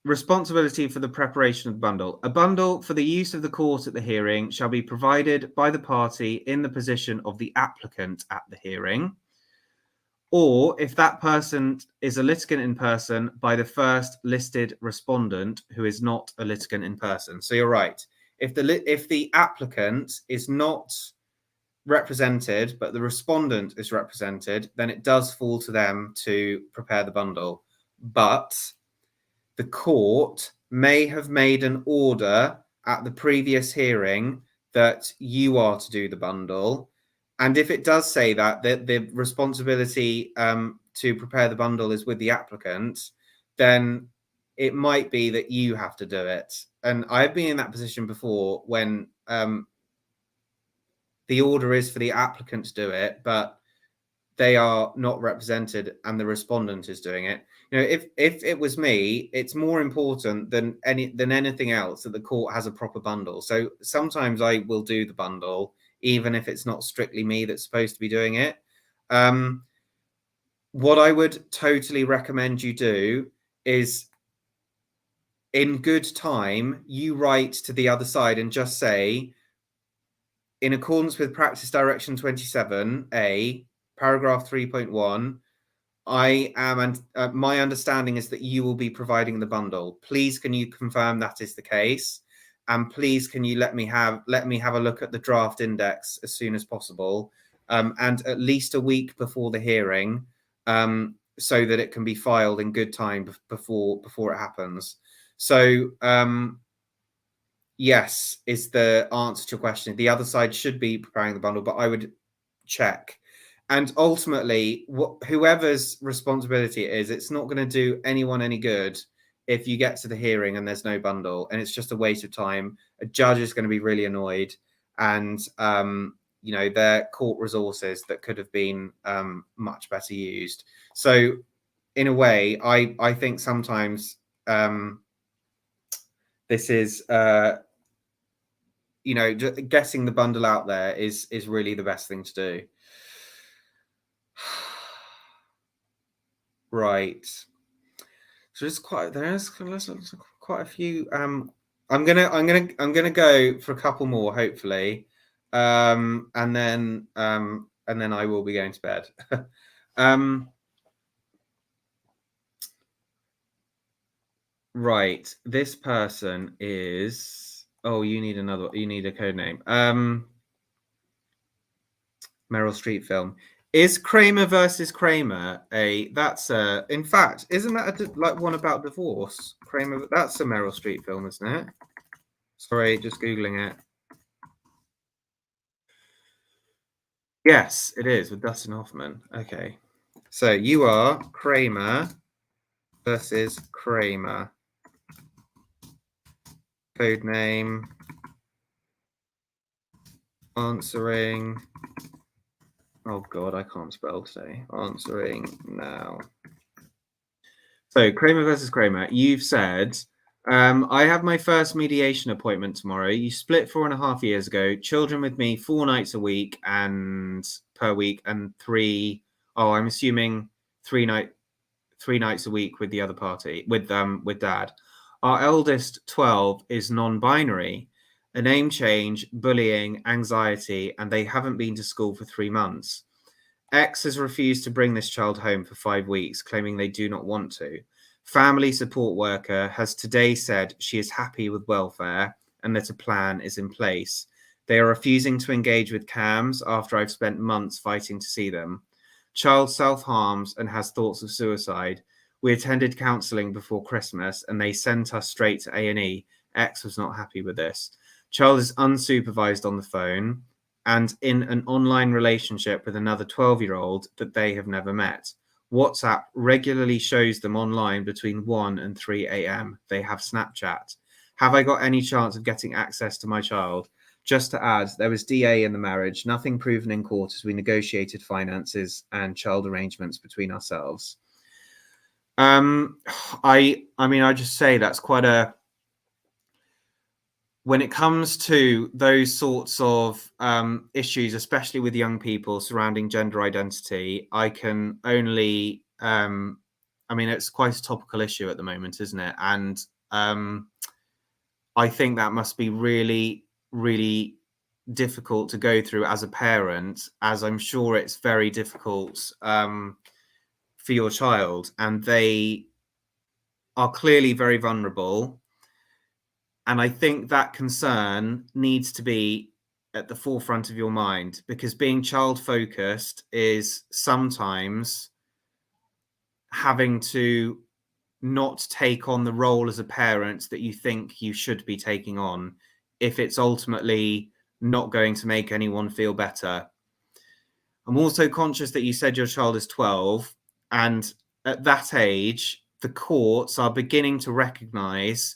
responsibility for the preparation of the bundle. A bundle for the use of the court at the hearing shall be provided by the party in the position of the applicant at the hearing, or if that person is a litigant in person, by the first listed respondent who is not a litigant in person. So you're right. If the applicant is not represented, but the respondent is represented, then it does fall to them to prepare the bundle. But the court may have made an order at the previous hearing that you are to do the bundle. And if it does say that the responsibility to prepare the bundle is with the applicant, then it might be that you have to do it. And I've been in that position before when the order is for the applicant to do it, but they are not represented and the respondent is doing it. You know, if it was me, it's more important than anything else that the court has a proper bundle. So sometimes I will do the bundle, even if it's not strictly me that's supposed to be doing it. What I would totally recommend you do is, in good time, you write to the other side and just say, in accordance with practice direction 27A, paragraph 3.1, I am, and my understanding is that you will be providing the bundle. Please, can you confirm that is the case? And please, can you let me have a look at the draft index as soon as possible, and at least a week before the hearing, so that it can be filed in good time before it happens. So, yes, is the answer to your question. The other side should be preparing the bundle, but I would check. And ultimately, whoever's responsibility it is, it's not going to do anyone any good if you get to the hearing and there's no bundle, and it's just a waste of time. A judge is going to be really annoyed, and you know, their court resources that could have been much better used. So, in a way, I think sometimes this is you know, getting the bundle out there is really the best thing to do. Right. So there's quite a few. I'm gonna go for a couple more, hopefully, and then I will be going to bed. Right. This person is. Oh, you need a code name. Meryl Streep film. Is Kramer versus Kramer that's in fact, isn't that like one about divorce? Kramer, that's a Meryl Streep film, isn't it? Sorry, just Googling it. Yes, it is, with Dustin Hoffman. Okay. So you are Kramer versus Kramer. Code name. Answering. Oh God, I can't spell today. Answering now. So Kramer versus Kramer, you've said, I have my first mediation appointment tomorrow. You split 4.5 years ago. Children with me 4 nights a week and per week, and I'm assuming 3 nights a week with the other party, with dad. Our eldest 12 is non-binary, a name change, bullying, anxiety, and they haven't been to school for 3 months. X has refused to bring this child home for 5 weeks, claiming they do not want to. Family support worker has today said she is happy with welfare and that a plan is in place. They are refusing to engage with CAMS after I've spent months fighting to see them. Child self-harms and has thoughts of suicide. We attended counselling before Christmas and they sent us straight to A&E. X was not happy with this. Child is unsupervised on the phone and in an online relationship with another 12-year-old that they have never met. WhatsApp regularly shows them online between 1 and 3 a.m. They have Snapchat. Have I got any chance of getting access to my child? Just to add, there was DA in the marriage, nothing proven in court as we negotiated finances and child arrangements between ourselves. I mean, I just say that's quite a when it comes to those sorts of issues, especially with young people surrounding gender identity, I can only, I mean, it's quite a topical issue at the moment, isn't it? And I think that must be really, really difficult to go through as a parent, as I'm sure it's very difficult for your child. And they are clearly very vulnerable. And I think that concern needs to be at the forefront of your mind, because being child focused is sometimes having to not take on the role as a parent that you think you should be taking on if it's ultimately not going to make anyone feel better. I'm also conscious that you said your child is 12, and at that age, the courts are beginning to recognize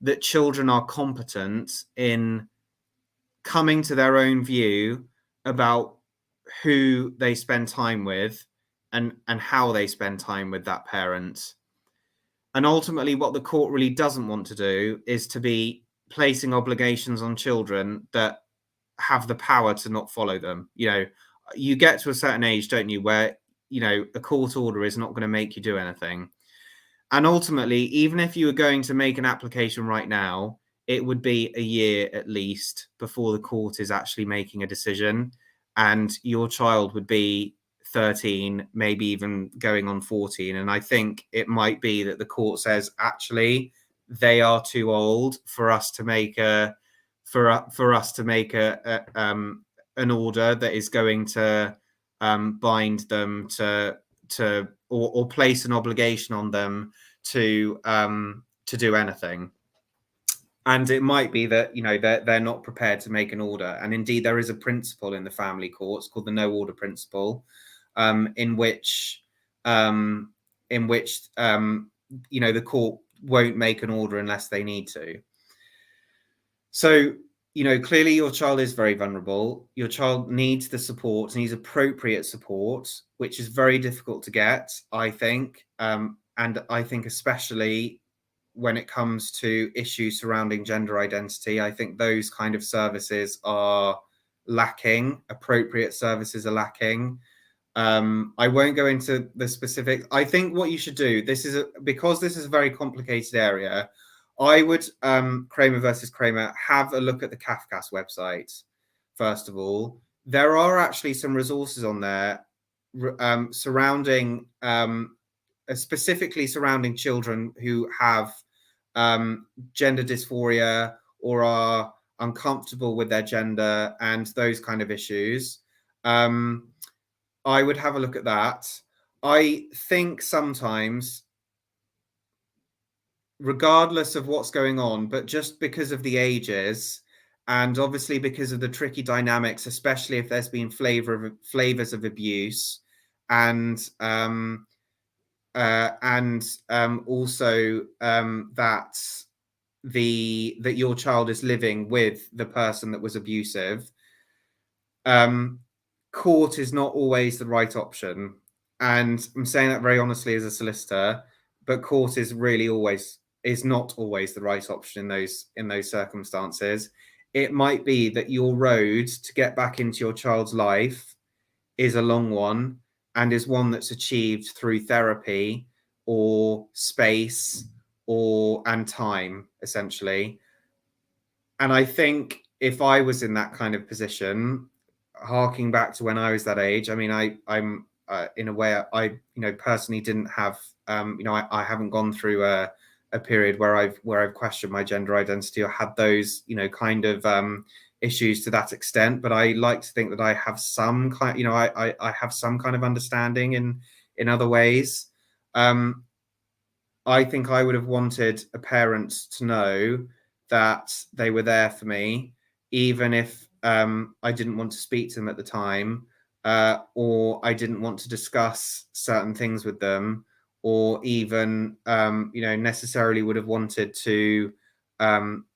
that children are competent in coming to their own view about who they spend time with and how they spend time with that parent. And ultimately, what the court really doesn't want to do is to be placing obligations on children that have the power to not follow them. You know, you get to a certain age, don't you, where, you know, a court order is not going to make you do anything. And ultimately, even if you were going to make an application right now, it would be a year at least before the court is actually making a decision. And your child would be 13, maybe even going on 14. And I think it might be that the court says, actually, they are too old for us to make a an order that is going to bind them to or place an obligation on them to do anything. And it might be that, you know, they're not prepared to make an order. And indeed, there is a principle in the family courts called the no order principle, in which you know, the court won't make an order unless they need to. So, you know, clearly your child is very vulnerable. Your child needs the support, needs appropriate support, which is very difficult to get, I think. And I think especially when it comes to issues surrounding gender identity, I think those kind of services are lacking. Appropriate services are lacking. I won't go into the specifics. I think what you should do, because this is a very complicated area, I would, Kramer versus Kramer, have a look at the CAFCASS website, first of all. There are actually some resources on there surrounding, specifically surrounding children who have gender dysphoria or are uncomfortable with their gender and those kind of issues. I would have a look at that. I think sometimes, regardless of what's going on, but just because of the ages and obviously because of the tricky dynamics, especially if there's been flavors of abuse, and also that your child is living with the person that was abusive, court is not always the right option. And I'm saying that very honestly as a solicitor, but court is not always the right option in those circumstances. It might be that your road to get back into your child's life is a long one, and is one that's achieved through therapy or space and time, essentially. And I think if I was in that kind of position, harking back to when I was that age, I mean, I'm in a way, I, you know, personally didn't have, you know, I haven't gone through a period where I've questioned my gender identity or had those, you know, kind of issues to that extent. But I like to think that I have some kind, you know, I have some kind of understanding in other ways. I think I would have wanted a parent to know that they were there for me, even if I didn't want to speak to them at the time, or I didn't want to discuss certain things with them, or even, you know, necessarily would have wanted to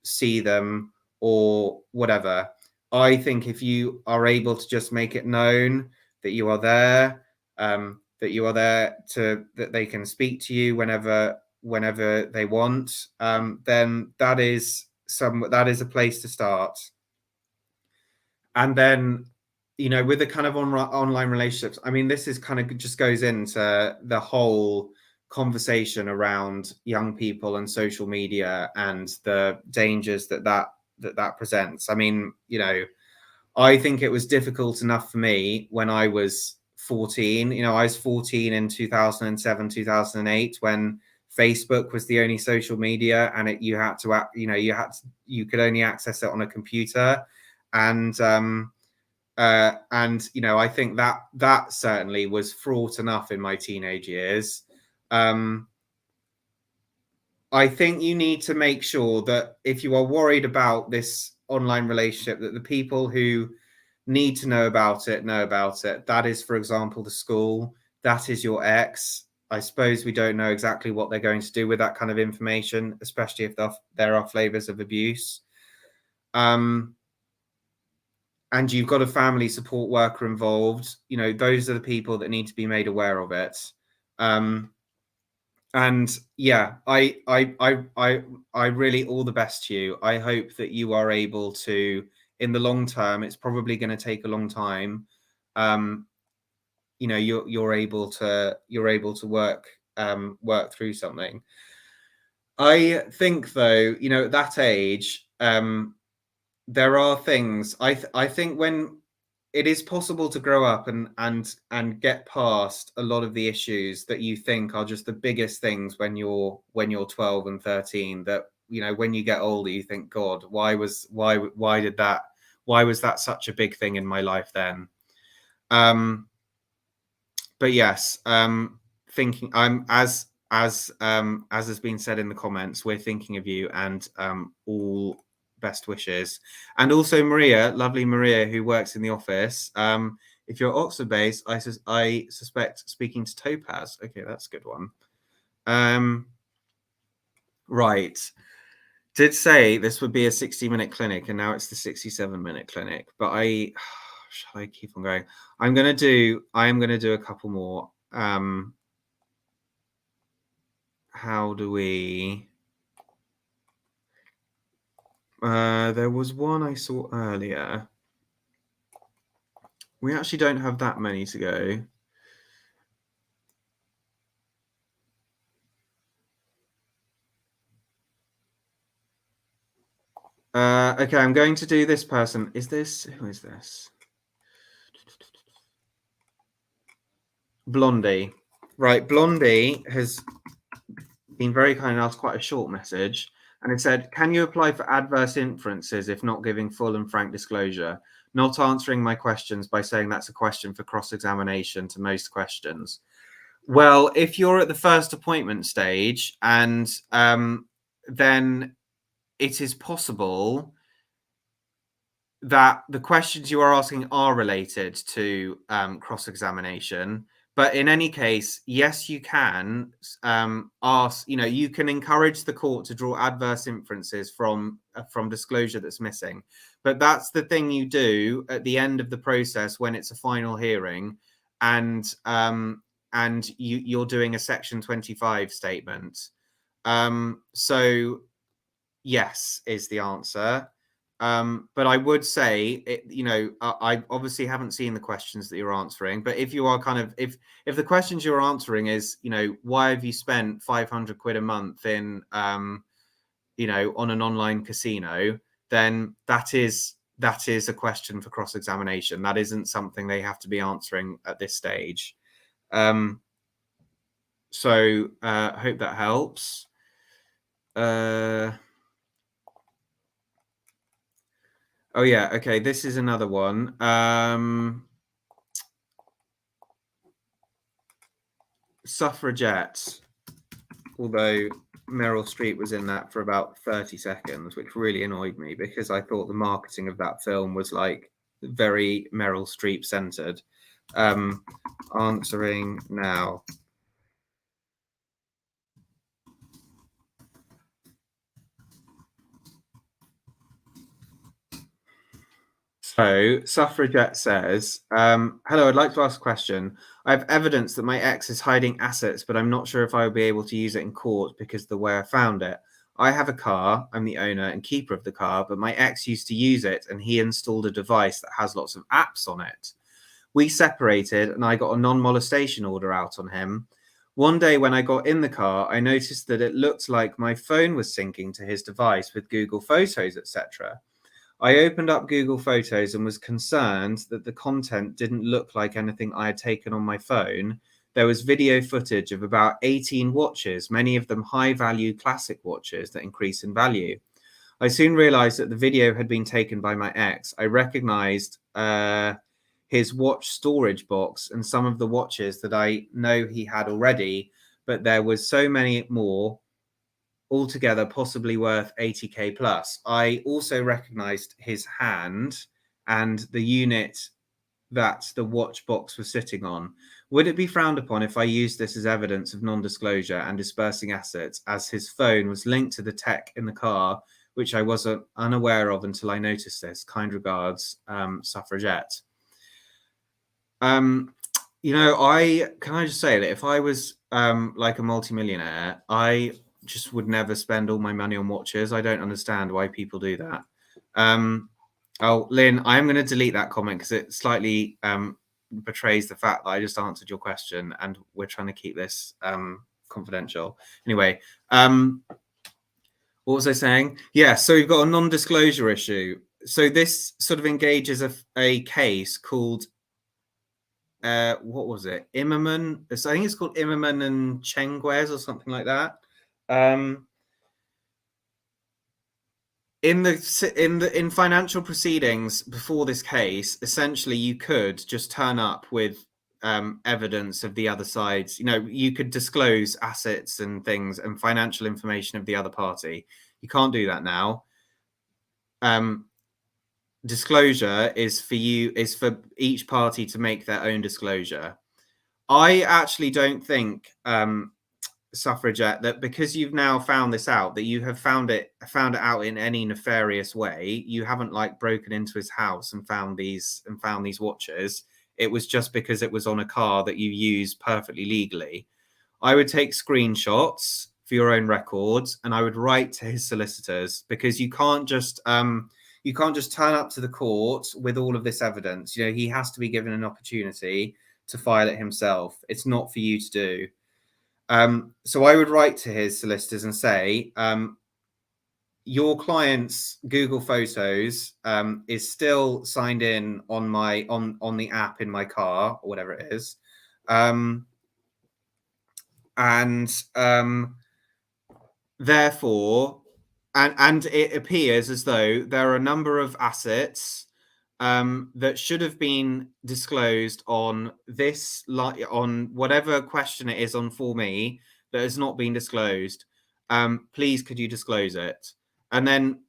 see them or whatever. I think if you are able to just make it known that you are there, that they can speak to you whenever they want, then that is that is a place to start. And then, you know, with the kind of online relationships, I mean, this is kind of just goes into the whole conversation around young people and social media and the dangers that presents. I mean, you know, I think it was difficult enough for me when I was 14. You know, I was 14 in 2007, 2008 when Facebook was the only social media, and you could only access it on a computer. And you know, I think that certainly was fraught enough in my teenage years. I think you need to make sure that if you are worried about this online relationship, that the people who need to know about it know about it. That is, for example, the school. That is your ex. I suppose we don't know exactly what they're going to do with that kind of information, especially if there are flavors of abuse. And you've got a family support worker involved. You know, those are the people that need to be made aware of it. And yeah, I really all the best to you. I hope that you are able to, in the long term, it's probably going to take a long time. You know, you're able to work through something. I think though, you know, at that age, there are things I think when it is possible to grow up and get past a lot of the issues that you think are just the biggest things when you're 12 and 13, that, you know, when you get older you think, God, why was that such a big thing in my life then? But yes, thinking I'm as has been said in the comments, we're thinking of you, and all best wishes. And also Maria, lovely Maria, who works in the office. If you're Oxford based, I suspect speaking to Topaz. Okay, that's a good one. Right. Did say this would be a 60-minute clinic, and now it's the 67-minute clinic. But shall I keep on going? I am going to do a couple more. How do we? There was one I saw earlier. We actually don't have that many to go. Okay, I'm going to do this person. Who is this? Blondie. Right, Blondie has been very kind and asked quite a short message. And it said, can you apply for adverse inferences if not giving full and frank disclosure? Not answering my questions by saying that's a question for cross-examination to most questions. Well, if you're at the first appointment stage, and then it is possible that the questions you are asking are related to cross-examination. But in any case, yes, you can ask, you know, you can encourage the court to draw adverse inferences from disclosure that's missing. But that's the thing you do at the end of the process when it's a final hearing, and you're doing a Section 25 statement. So yes is the answer. But I would say, you know, I obviously haven't seen the questions that you're answering, but if you are kind of, if the questions you're answering is, you know, why have you spent 500 quid a month in, you know, on an online casino, then that is a question for cross-examination. That isn't something they have to be answering at this stage. So hope that helps. Oh yeah, okay, this is another one. Suffragettes, although Meryl Streep was in that for about 30 seconds, which really annoyed me because I thought the marketing of that film was like very Meryl Streep centered. Answering now. So, Suffragette says, hello, I'd like to ask a question. I have evidence that my ex is hiding assets, but I'm not sure if I will be able to use it in court because of the way I found it. I have a car, I'm the owner and keeper of the car, but my ex used to use it and he installed a device that has lots of apps on it. We separated and I got a non-molestation order out on him. One day when I got in the car, I noticed that it looked like my phone was syncing to his device with Google Photos, etc. I opened up Google Photos and was concerned that the content didn't look like anything I had taken on my phone. There was video footage of about 18 watches, many of them high-value classic watches that increase in value. I soon realized that the video had been taken by my ex. I recognized his watch storage box and some of the watches that I know he had already, but there was so many more, altogether possibly worth 80k plus. I also recognized his hand and the unit that the watch box was sitting on. Would it be frowned upon if I used this as evidence of non-disclosure and dispersing assets, as his phone was linked to the tech in the car, which I wasn't unaware of until I noticed this? Kind regards, Suffragette. You know, I just say that if I was like a multimillionaire, I just would never spend all my money on watches. I don't understand why people do that. Oh, Lynn, I'm going to delete that comment because it slightly betrays the fact that I just answered your question and we're trying to keep this confidential. Anyway, what was I saying? Yeah, so we've got a non-disclosure issue. So this sort of engages a case called what was it? Immerman. I think it's called Immerman and Chenguez or something like that. In financial proceedings before this case, essentially you could just turn up with evidence of the other side's. You know, you could disclose assets and things and financial information of the other party. You can't do that now. Disclosure is for each party to make their own disclosure. I actually don't think, Suffragette, that because you've now found this out, that you have found it out in any nefarious way. You haven't like broken into his house and found these watches. It was just because it was on a car that you use perfectly legally. I would take screenshots for your own records and I would write to his solicitors, because you can't just turn up to the court with all of this evidence. You know, he has to be given an opportunity to file it himself. It's not for you to do. So I would write to his solicitors and say, your client's Google Photos is still signed in on my on the app in my car or whatever it is, therefore, and it appears as though there are a number of assets that should have been disclosed on this, on whatever question it is on For Me, that has not been disclosed. Please, could you disclose it? And then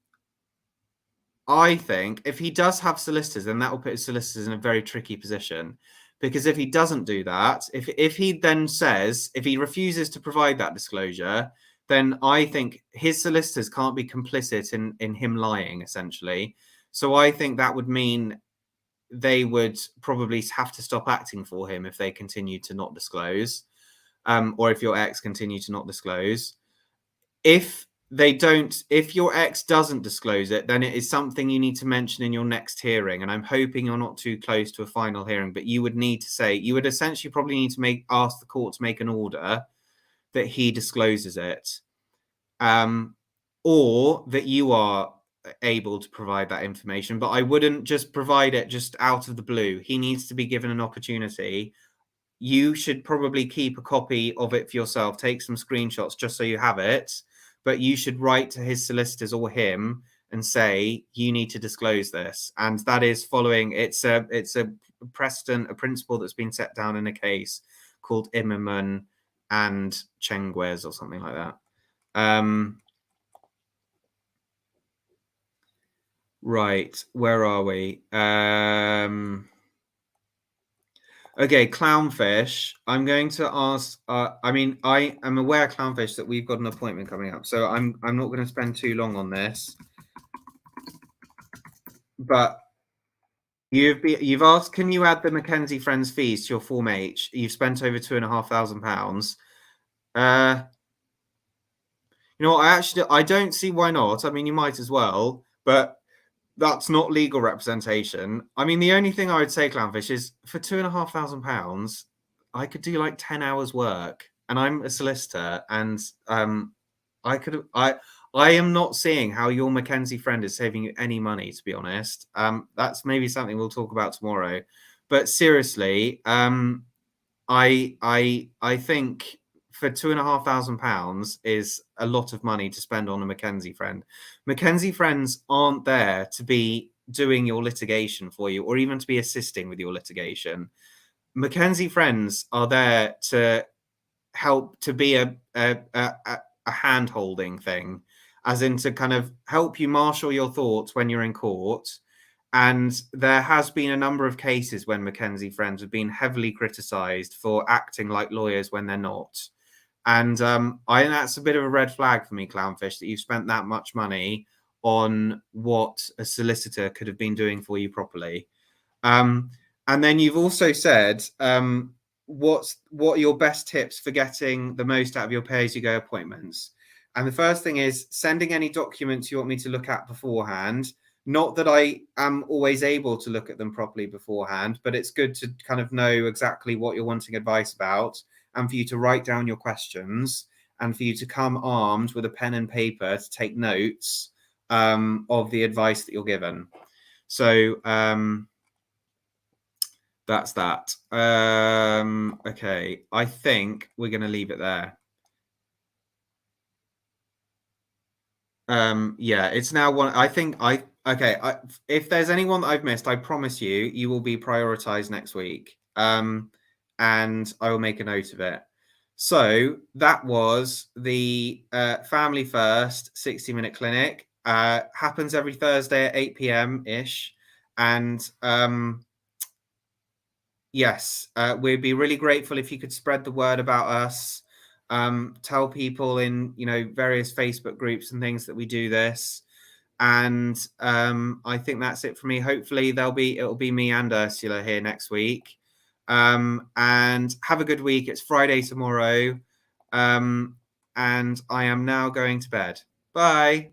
I think if he does have solicitors, then that will put his solicitors in a very tricky position, because if he doesn't do that, if he then says, if he refuses to provide that disclosure, then I think his solicitors can't be complicit in him lying, essentially. So I think that would mean they would probably have to stop acting for him if they continue to not disclose, or if your ex continue to not disclose. If your ex doesn't disclose it, then it is something you need to mention in your next hearing. And I'm hoping you're not too close to a final hearing, but you would need to say, you would essentially probably need to ask the court to make an order that he discloses it, or that you are able to provide that information. But I wouldn't just provide it just out of the blue. He needs to be given an opportunity. You should probably keep a copy of it for yourself, take some screenshots just so you have it, but you should write to his solicitors or him and say, you need to disclose this. And that is following, it's a precedent, a principle that's been set down in a case called Immerman and Chenguez or something like that. Right, where are we? Okay, Clownfish. I'm going to ask. I mean, I am aware, Clownfish, that we've got an appointment coming up, so I'm not going to spend too long on this. But you've asked, can you add the Mackenzie Friends fees to your Form H? You've spent over £2,500. You know what? I don't see why not. I mean, you might as well, but that's not legal representation. I mean, the only thing I would say, Clownfish, is for £2,500, I could do like 10 hours work, and I'm a solicitor, and I am not seeing how your Mackenzie friend is saving you any money, to be honest. That's maybe something we'll talk about tomorrow. But seriously, I think for £2,500 is a lot of money to spend on a Mackenzie friend. Mackenzie friends aren't there to be doing your litigation for you or even to be assisting with your litigation. Mackenzie friends are there to help, to be a hand holding thing, as in to kind of help you marshal your thoughts when you're in court. And there has been a number of cases when Mackenzie friends have been heavily criticised for acting like lawyers when they're not. And I think that's a bit of a red flag for me, Clownfish, that you've spent that much money on what a solicitor could have been doing for you properly. And then you've also said, what are your best tips for getting the most out of your pay-as-you-go appointments? And the first thing is sending any documents you want me to look at beforehand. Not that I am always able to look at them properly beforehand, but it's good to kind of know exactly what you're wanting advice about, and for you to write down your questions, and for you to come armed with a pen and paper to take notes of the advice that you're given. So that's that. Okay, I think we're going to leave it there. Yeah, it's now one. I think if there's anyone that I've missed, I promise you will be prioritized next week. And I will make a note of it. So that was the Family First 60-minute clinic. Happens every Thursday at 8 p.m. ish. And yes, we'd be really grateful if you could spread the word about us. Tell people in various Facebook groups and things that we do this. And I think that's it for me. Hopefully it'll be me and Ursula here next week. And have a good week. It's Friday tomorrow. And I am now going to bed. Bye.